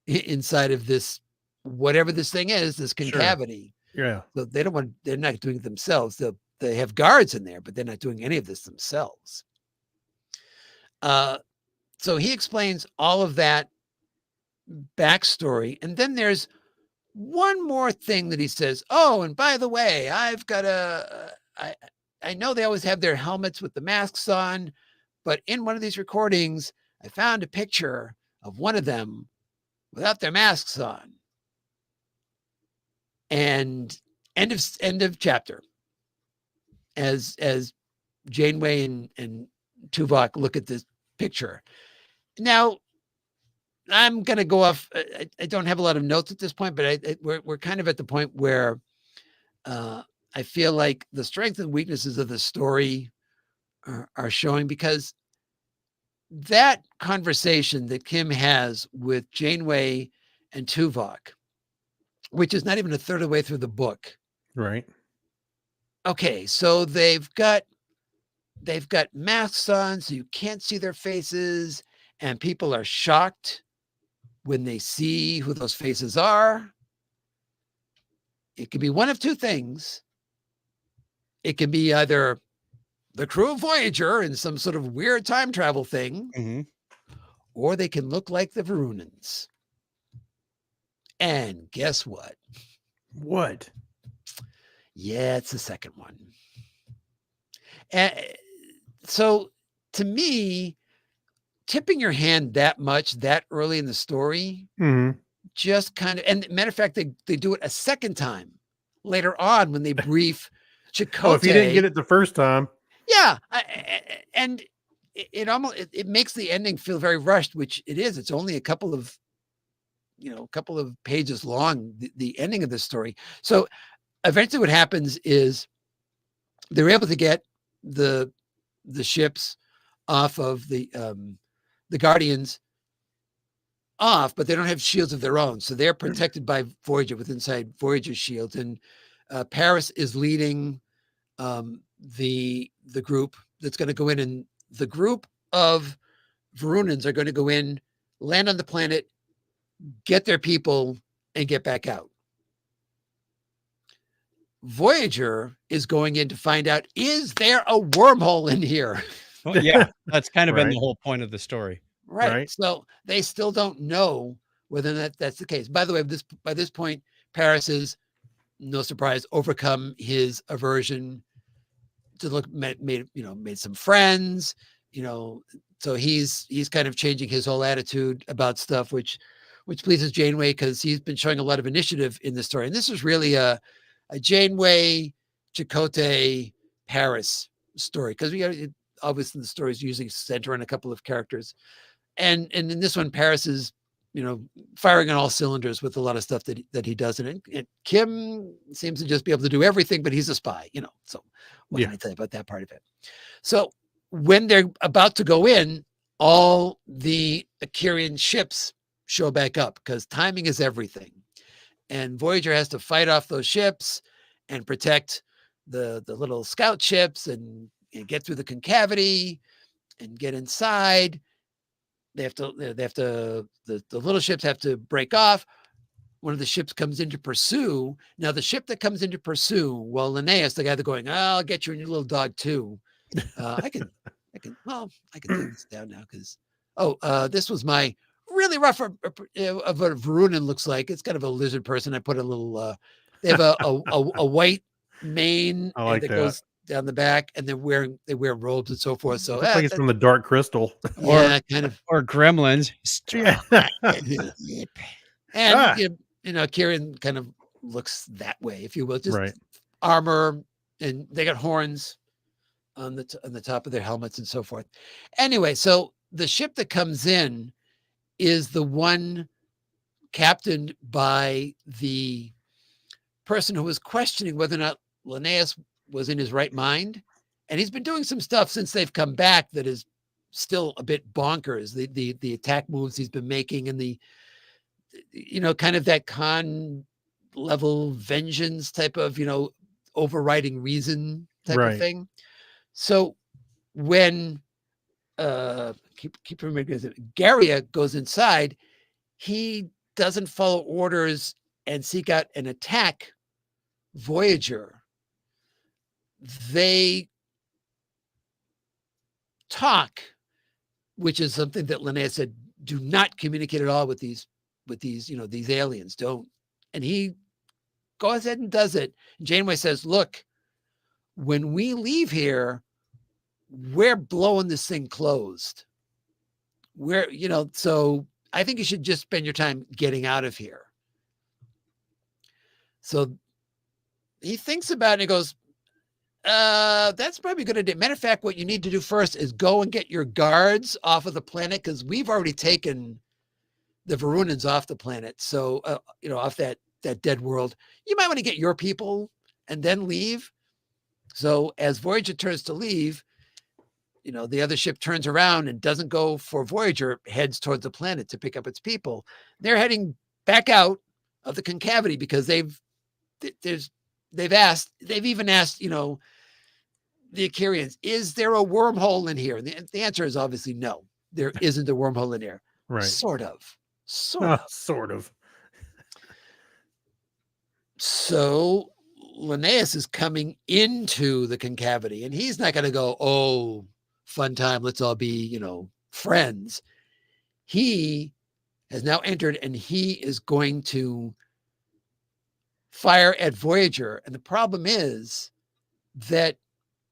inside of this, whatever this thing is, this Sure. concavity. Yeah. So they don't want, they're not doing it themselves. They have guards in there, but they're not doing any of this themselves. So he explains all of that backstory. And then there's one more thing that he says. Oh, and by the way, I've got I know they always have their helmets with the masks on, but in one of these recordings, I found a picture of one of them without their masks on. And end of chapter. As Janeway and Tuvok look at this picture. Now, I'm going to go off. I don't have a lot of notes at this point, but we're kind of at the point where I feel like the strengths and weaknesses of the story are showing, because that conversation that Kim has with Janeway and Tuvok, which is not even a third of the way through the book. Right. Okay, so they've got masks on, so you can't see their faces, and people are shocked when they see who those faces are. It could be one of two things. It can be either the crew of Voyager in some sort of weird time travel thing, Mhm. or they can look like the Varunans. And guess what? What? Yeah, it's the second one. And so to me, tipping your hand that much that early in the story Mm-hmm. just kind of, and matter of fact, they do it a second time later on when they brief Chakotay. Oh, if you didn't get it the first time. Yeah. And it almost, it makes the ending feel very rushed, which it is. It's only a couple of pages long, the ending of this story. So eventually what happens is they're able to get the ships off of the Guardians off, but they don't have shields of their own. So they're protected by Voyager with inside Voyager's shields. And Paris is leading the group that's going to go in, and the group of Varunans are going to go in, land on the planet, get their people, and get back out. Voyager is going in to find out, is there a wormhole in here? Well, yeah, that's kind of been Right. the whole point of the story. Right. So they still don't know whether that's the case. By the way, by this point, Paris is, no surprise, overcome his aversion to look, made some friends, so he's kind of changing his whole attitude about stuff, which pleases Janeway, because he's been showing a lot of initiative in the story. And this is really a Janeway, Chakotay, Paris story, because obviously the story is usually centered on a couple of characters. And in this one, Paris is, firing on all cylinders with a lot of stuff that he does. And Kim seems to just be able to do everything, but he's a spy, so what can I tell you about that part of it? So when they're about to go in, all the Akarian ships show back up, because timing is everything. And Voyager has to fight off those ships and protect the little scout ships and get through the concavity and get inside. The little ships have to break off. One of the ships comes into pursue. Now, the ship that comes into pursue, well, Linnaeus, the guy that's going, I'll get you and your little dog too. I can I can take this down now because this was my really rough of what a Varunin looks like. It's kind of a lizard person. I put a little they have a white mane I like that that. goes down the back, and they wear robes and so forth. So Looks like it's from the Dark Crystal. yeah, kind of. Or gremlins. Yeah. And Kieran kind of looks that way, if you will, just Right. armor, and they got horns on the top of their helmets and so forth. Anyway, so the ship that comes in is the one captained by the person who was questioning whether or not Linnaeus was in his right mind. And he's been doing some stuff since they've come back that is still a bit bonkers. The attack moves he's been making, and the kind of that con level vengeance type of overriding reason type of thing. So when keep remembering, Garia goes inside, he doesn't follow orders and seek out and attack Voyager. They talk, which is something that Linnaeus said, do not communicate at all with these these aliens. Don't. And he goes ahead and does it. Janeway says, look, when we leave here, we're blowing this thing closed. So I think you should just spend your time getting out of here. So he thinks about it and he goes, that's probably a good idea. Matter of fact, what you need to do first is go and get your guards off of the planet, because we've already taken the Varunans off the planet. So, off that dead world. You might want to get your people and then leave. So as Voyager turns to leave, the other ship turns around and doesn't go for Voyager, heads towards the planet to pick up its people. They're heading back out of the concavity because they've even asked, the Akarians, is there a wormhole in here? And the answer is obviously no, there isn't a wormhole in here. Right. Sort of. Sort of. So Linnaeus is coming into the concavity, and he's not going to go, oh, fun time, let's all be, friends. He has now entered, and he is going to fire at Voyager. And the problem is that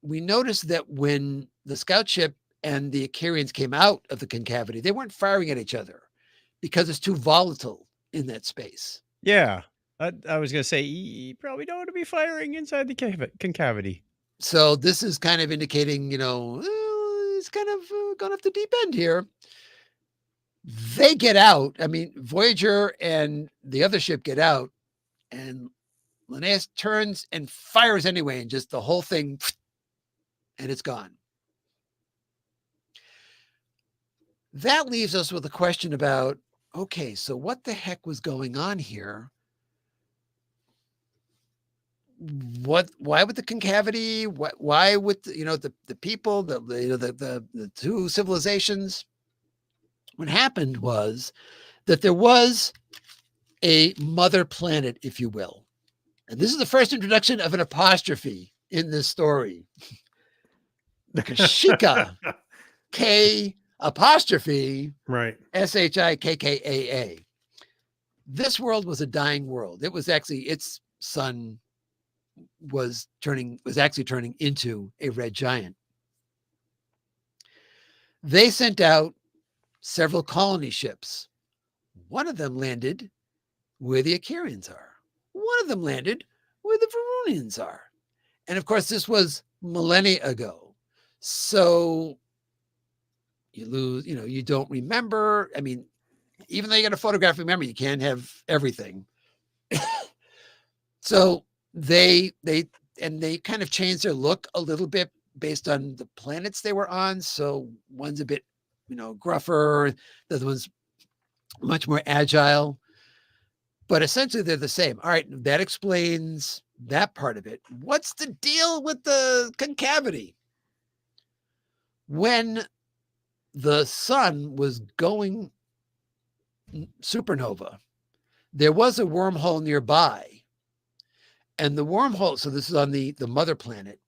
we noticed that when the scout ship and the Akarians came out of the concavity, they weren't firing at each other because it's too volatile in that space. Yeah. I was going to say, you probably don't want to be firing inside the concavity. So this is kind of indicating, it's kind of gone off the deep end here. They get out. I mean, Voyager and the other ship get out, and Linnaeus turns and fires anyway, and just the whole thing, and it's gone. That leaves us with a question about, okay, so what the heck was going on here? Why with the concavity? Why with the people, the two civilizations? What happened was that there was a mother planet, if you will. And this is the first introduction of an apostrophe in this story. Kashika, K apostrophe, right, Shikkaa. This world was a dying world. It was actually, its sun was actually turning into a red giant. They sent out several colony ships. One of them landed where the Akarians are. One of them landed where the Varunians are. And of course, this was millennia ago. So you lose, you don't remember. I mean, even though you got a photographic memory, you can't have everything. So they kind of changed their look a little bit based on the planets they were on. So one's a bit, gruffer. The other one's much more agile. But essentially, they're the same. All right, that explains that part of it. What's the deal with the concavity? When the sun was going supernova, there was a wormhole nearby. And the wormhole, so this is on the mother planet.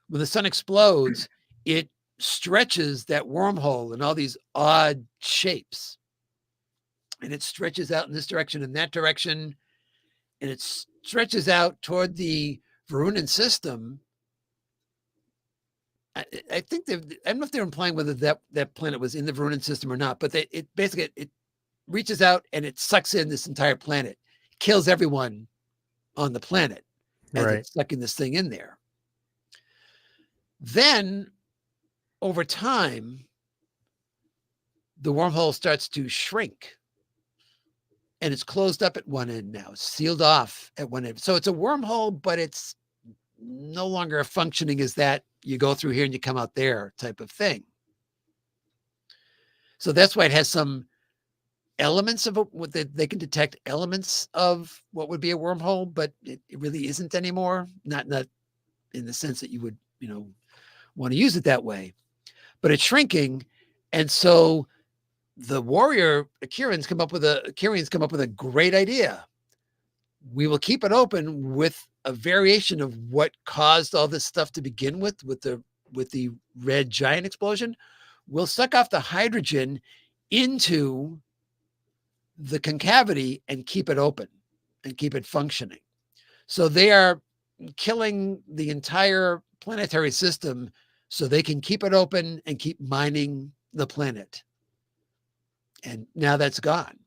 When the sun explodes, it stretches that wormhole in all these odd shapes. And it stretches out in this direction and that direction. And it stretches out toward the Varunan system. I think I don't know if they're implying whether that planet was in the Varunan system or not, but it basically it reaches out and it sucks in this entire planet, kills everyone on the planet as Right. it's sucking this thing in there. Then over time, the wormhole starts to shrink and it's closed up at one end now, sealed off at one end. So it's a wormhole, but it's no longer functioning as that you go through here and you come out there type of thing. So that's why it has some elements of what they can detect elements of what would be a wormhole, but it really isn't anymore. Not in the sense that you would, want to use it that way, but it's shrinking. And so the warrior Akirians come up with a great idea. We will keep it open with a variation of what caused all this stuff to begin with the red giant explosion. We'll suck off the hydrogen into the concavity and keep it open and keep it functioning. So they are killing the entire planetary system so they can keep it open and keep mining the planet. And now that's gone.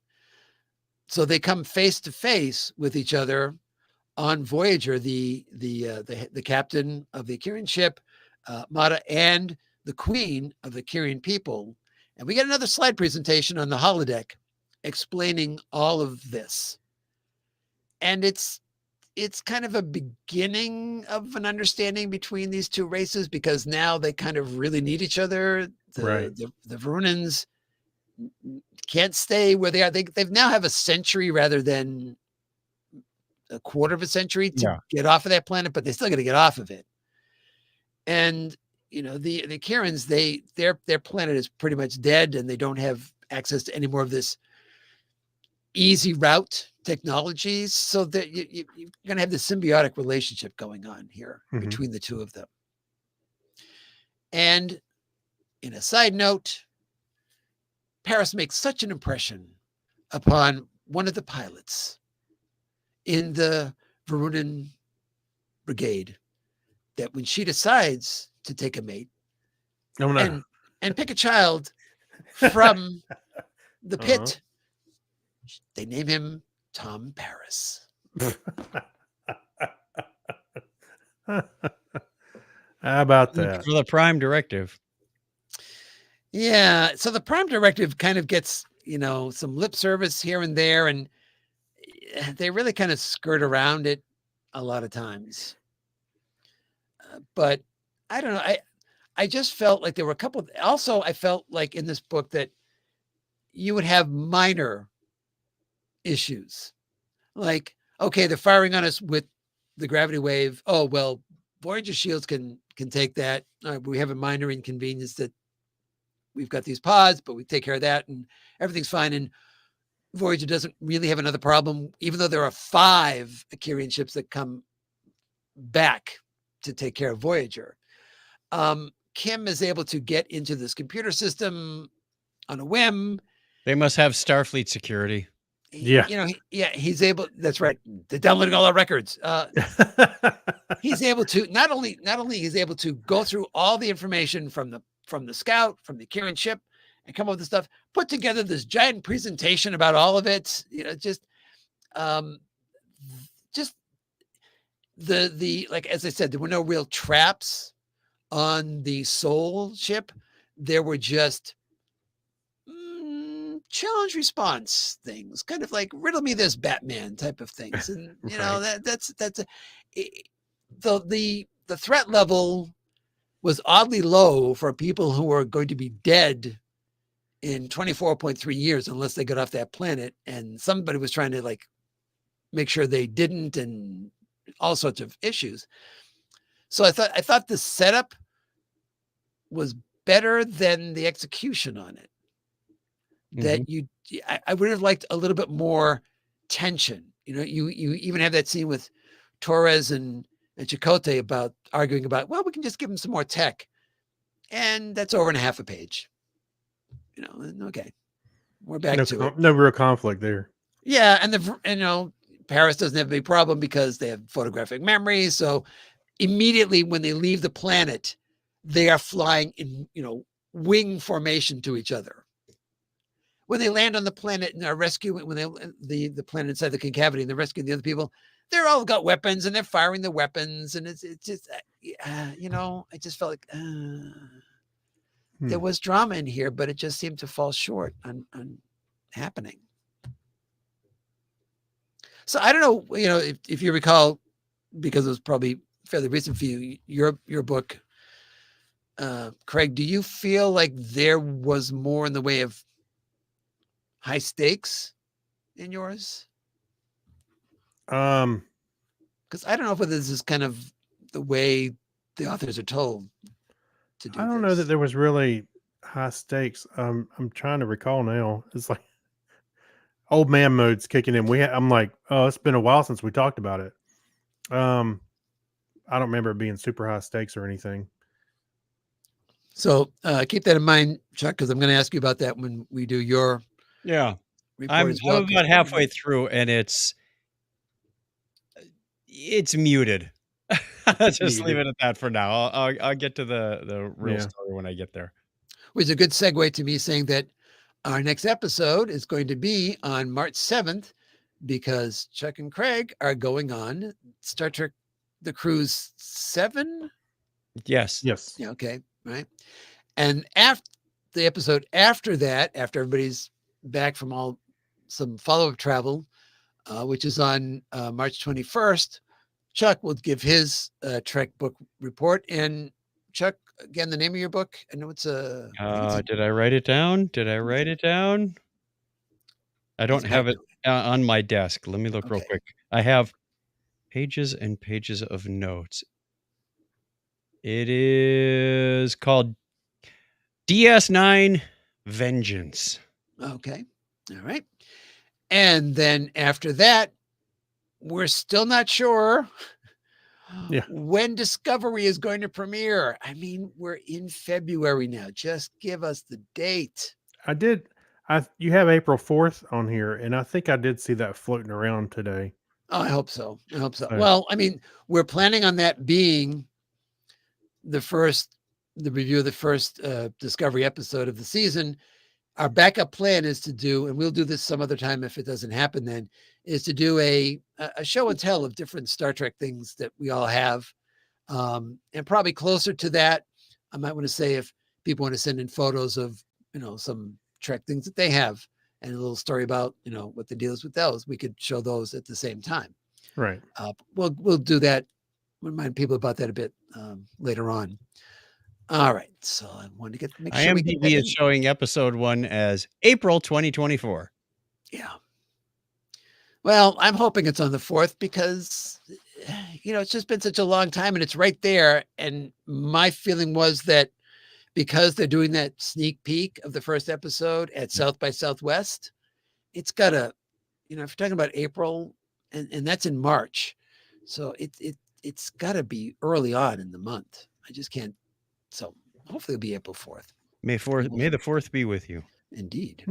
So they come face to face with each other on Voyager, the captain of the Akirian ship, Mata, and the queen of the Akirian people. And we get another slide presentation on the holodeck explaining all of this. And it's kind of a beginning of an understanding between these two races, because now they kind of really need each other. The Varunans can't stay where they are. They've now have a century rather than a quarter of a century to get off of that planet, but they still got to get off of it. And the Akirians, their planet is pretty much dead, and they don't have access to any more of this easy route technologies. So that you're going to have this symbiotic relationship going on here between the two of them. And in a side note, Paris makes such an impression upon one of the pilots in the Varunan brigade that when she decides to take a mate and pick a child from the pit, they name him Tom Paris. How about that? For the Prime Directive. Yeah. So the Prime Directive kind of gets, some lip service here and there, and they really kind of skirt around it a lot of times. But I don't know. I just felt like there were a couple. Also, I felt like in this book that you would have minor issues. Like, okay, they're firing on us with the gravity wave. Oh, well, Voyager shields can take that. We have a minor inconvenience that we've got these pods, but we take care of that and everything's fine. And Voyager doesn't really have another problem, even though there are 5 Akirian ships that come back to take care of Voyager. Kim is able to get into this computer system on a whim. They must have Starfleet security. He's able. That's right. They're downloading all our records. He's able to not only he's able to go through all the information from the scout, from the Akirian ship, and come up with the stuff, put together this giant presentation about all of it. Just the like, as I said, there were no real traps on the Soul ship. There were just challenge response things, kind of like riddle me this, Batman type of things. And that's the threat level was oddly low for people who are going to be dead in 24.3 years unless they got off that planet, and somebody was trying to make sure they didn't, and all sorts of issues. So I thought the setup was better than the execution on it. That I would have liked a little bit more tension. You even have that scene with Torres and Chakotay arguing about, well, we can just give them some more tech. and that's over and a half a page. You know, and okay, we're back No, to it. no real conflict there. Yeah, and you know, Paris doesn't have a big problem because they have photographic memory. So immediately when they leave the planet, they are flying in, you know, wing formation to each other. When they land on the planet and are rescuing, when they the planet inside the concavity and they're rescuing the other people, they're all got weapons and they're firing the weapons, and it's just you know, I just felt like there was drama in here, but it just seemed to fall short on happening. So I don't know, you know, if you recall, because it was probably fairly recent for you, your book, Craig, do you feel like there was more in the way of high stakes in yours? Because I don't know if this is kind of the way the authors are told to do I don't know that this. there was really high stakes. I'm trying to recall now. It's like old man mode's kicking in. I'm like, oh, it's been a while since we talked about it. I don't remember it being super high stakes or anything. So keep that in mind, Chuck, because I'm going to ask you about that when we do your report as well. I'm about halfway through, and it's muted. Just leave it at that for now. I'll get to the real story when I get there. Which is a good segue to me saying that our next episode is going to be on March 7th, because Chuck and Craig are going on Star Trek The Cruise 7. Yes. Yeah, okay, right. And after the episode after that, after everybody's back from some follow-up travel, which is on March 21st, Chuck will give his Trek book report. And Chuck, again, the name of your book? I know it's a. Did I write it down? I don't have it on my desk. Let me look real quick. I have pages and pages of notes. It is called DS9 Vengeance. Okay. All right. And then after that, we're still not sure when Discovery is going to premiere. I mean, we're in February now. Just give us the date. You have April 4th on here, and I think I did see that floating around today. Oh, I hope so. Well, I mean, we're planning on that being the review of the first Discovery episode of the season. Our backup plan is to do, and we'll do this some other time if it doesn't happen then, is to do a show and tell of different Star Trek things that we all have. And probably closer to that, I might want to say, if people want to send in photos of, you know, some Trek things that they have and a little story about, you know, what the deal is with those, we could show those at the same time. Right. We'll do that. Remind people about that a bit later on. All right. So I want to make sure IMDb is showing episode 1 as April 2024. Yeah. Well, I'm hoping it's on the 4th because, you know, it's just been such a long time and it's right there. And my feeling was that because they're doing that sneak peek of the first episode at South by Southwest, it's got to, you know, if you're talking about April and that's in March. So it's got to be early on in the month. I just can't. So hopefully it'll be April 4th. May the 4th be with you. Indeed.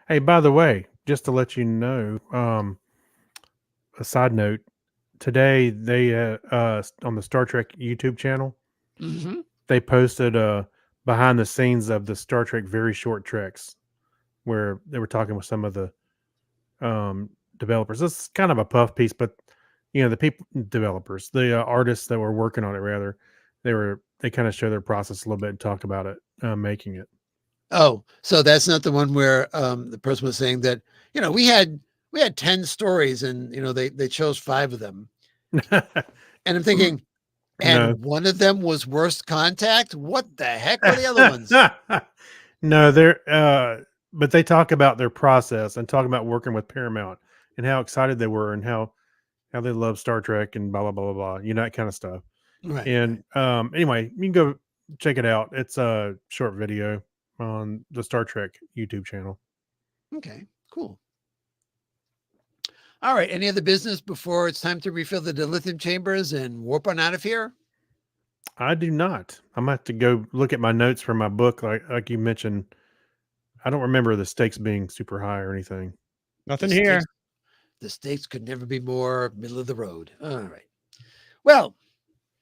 Hey, by the way, just to let you know, a side note, today they on the Star Trek YouTube channel, they posted behind the scenes of the Star Trek Very Short Treks, where they were talking with some of the developers. This is kind of a puff piece, but you know, the artists that were working on it, rather, they kind of show their process a little bit and talk about it, making it. Oh, so that's not the one where the person was saying that, you know, we had 10 stories and, you know, they chose 5 of them. And I'm thinking, and one of them was Worst Contact. What the heck were the other ones? No, but they talk about their process and talk about working with Paramount and how excited they were and how they love Star Trek and blah, blah, blah, blah, blah, you know, that kind of stuff. Right. And anyway, you can go check it out. It's a short video on the Star Trek YouTube channel. Okay, cool. All right. Any other business before it's time to refill the dilithium chambers and warp on out of here? I do not. I'm gonna have to go look at my notes from my book, like you mentioned. I don't remember the stakes being super high or anything. Nothing The here. stakes, the stakes could never be more middle of the road. All right. Well,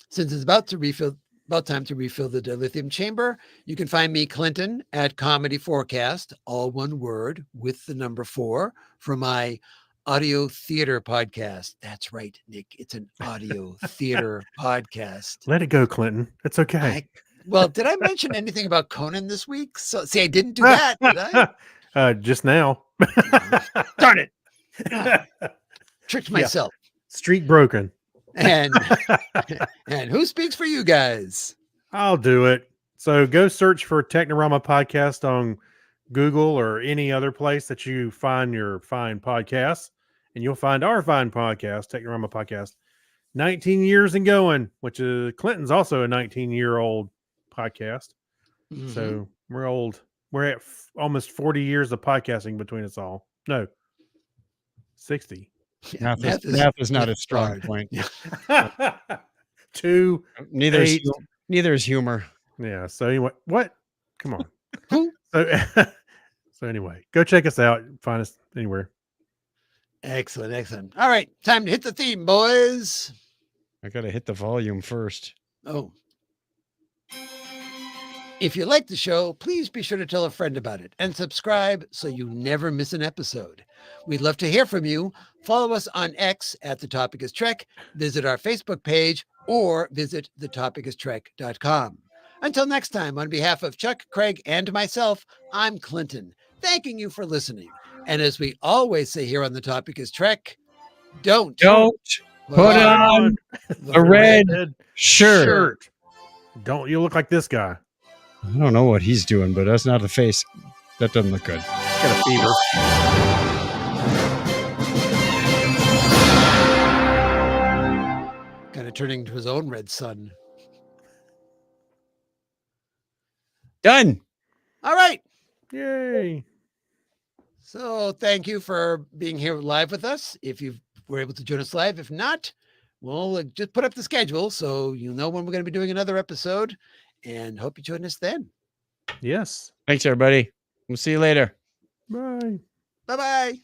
since it's about time to refill the dilithium chamber, you can find me, Clinton, at Comedy Forecast, all one word with the number 4, for my audio theater podcast. That's right, Nick. It's an audio theater podcast. Let it go, Clinton. It's okay. Well, did I mention anything about Conan this week? So, see, I didn't do that, did I? Just now. Darn it. Tricked myself. Streak broken. And and who speaks for you guys? I'll do it. So go search for Technorama Podcast on Google or any other place that you find your fine podcasts, and you'll find our fine podcast, Technorama Podcast, 19 years and going, which is Clinton's also a 19-year-old podcast. Mhm. So we're old. We're at almost 40 years of podcasting between us all. No, 60. Yeah, Math is not a strong hard. point. Yeah. 2, Neither is 8. neither is humor. Yeah. So anyway, what? Come on. Who? So anyway, go check us out. Find us anywhere. Excellent, excellent. All right, time to hit the theme, boys. I gotta hit the volume first. Oh. If you like the show, please be sure to tell a friend about it and subscribe so you never miss an episode. We'd love to hear from you. Follow us on X at The Topic is Trek, visit our Facebook page, or visit thetopicistrek.com. Until next time, on behalf of Chuck, Craig, and myself, I'm Clinton, thanking you for listening. And as we always say here on The Topic is Trek, don't Put on the a red shirt. Don't you look like this guy? I don't know what he's doing, but that's not the face. That doesn't look good. Got a fever. Kind of turning to his own red sun. Done. All right. Yay. So thank you for being here live with us. If you were able to join us live, if not, we'll just put up the schedule so you know when we're going to be doing another episode, and hope you join us then. Yes. Thanks, everybody. We'll see you later. Bye. Bye-bye.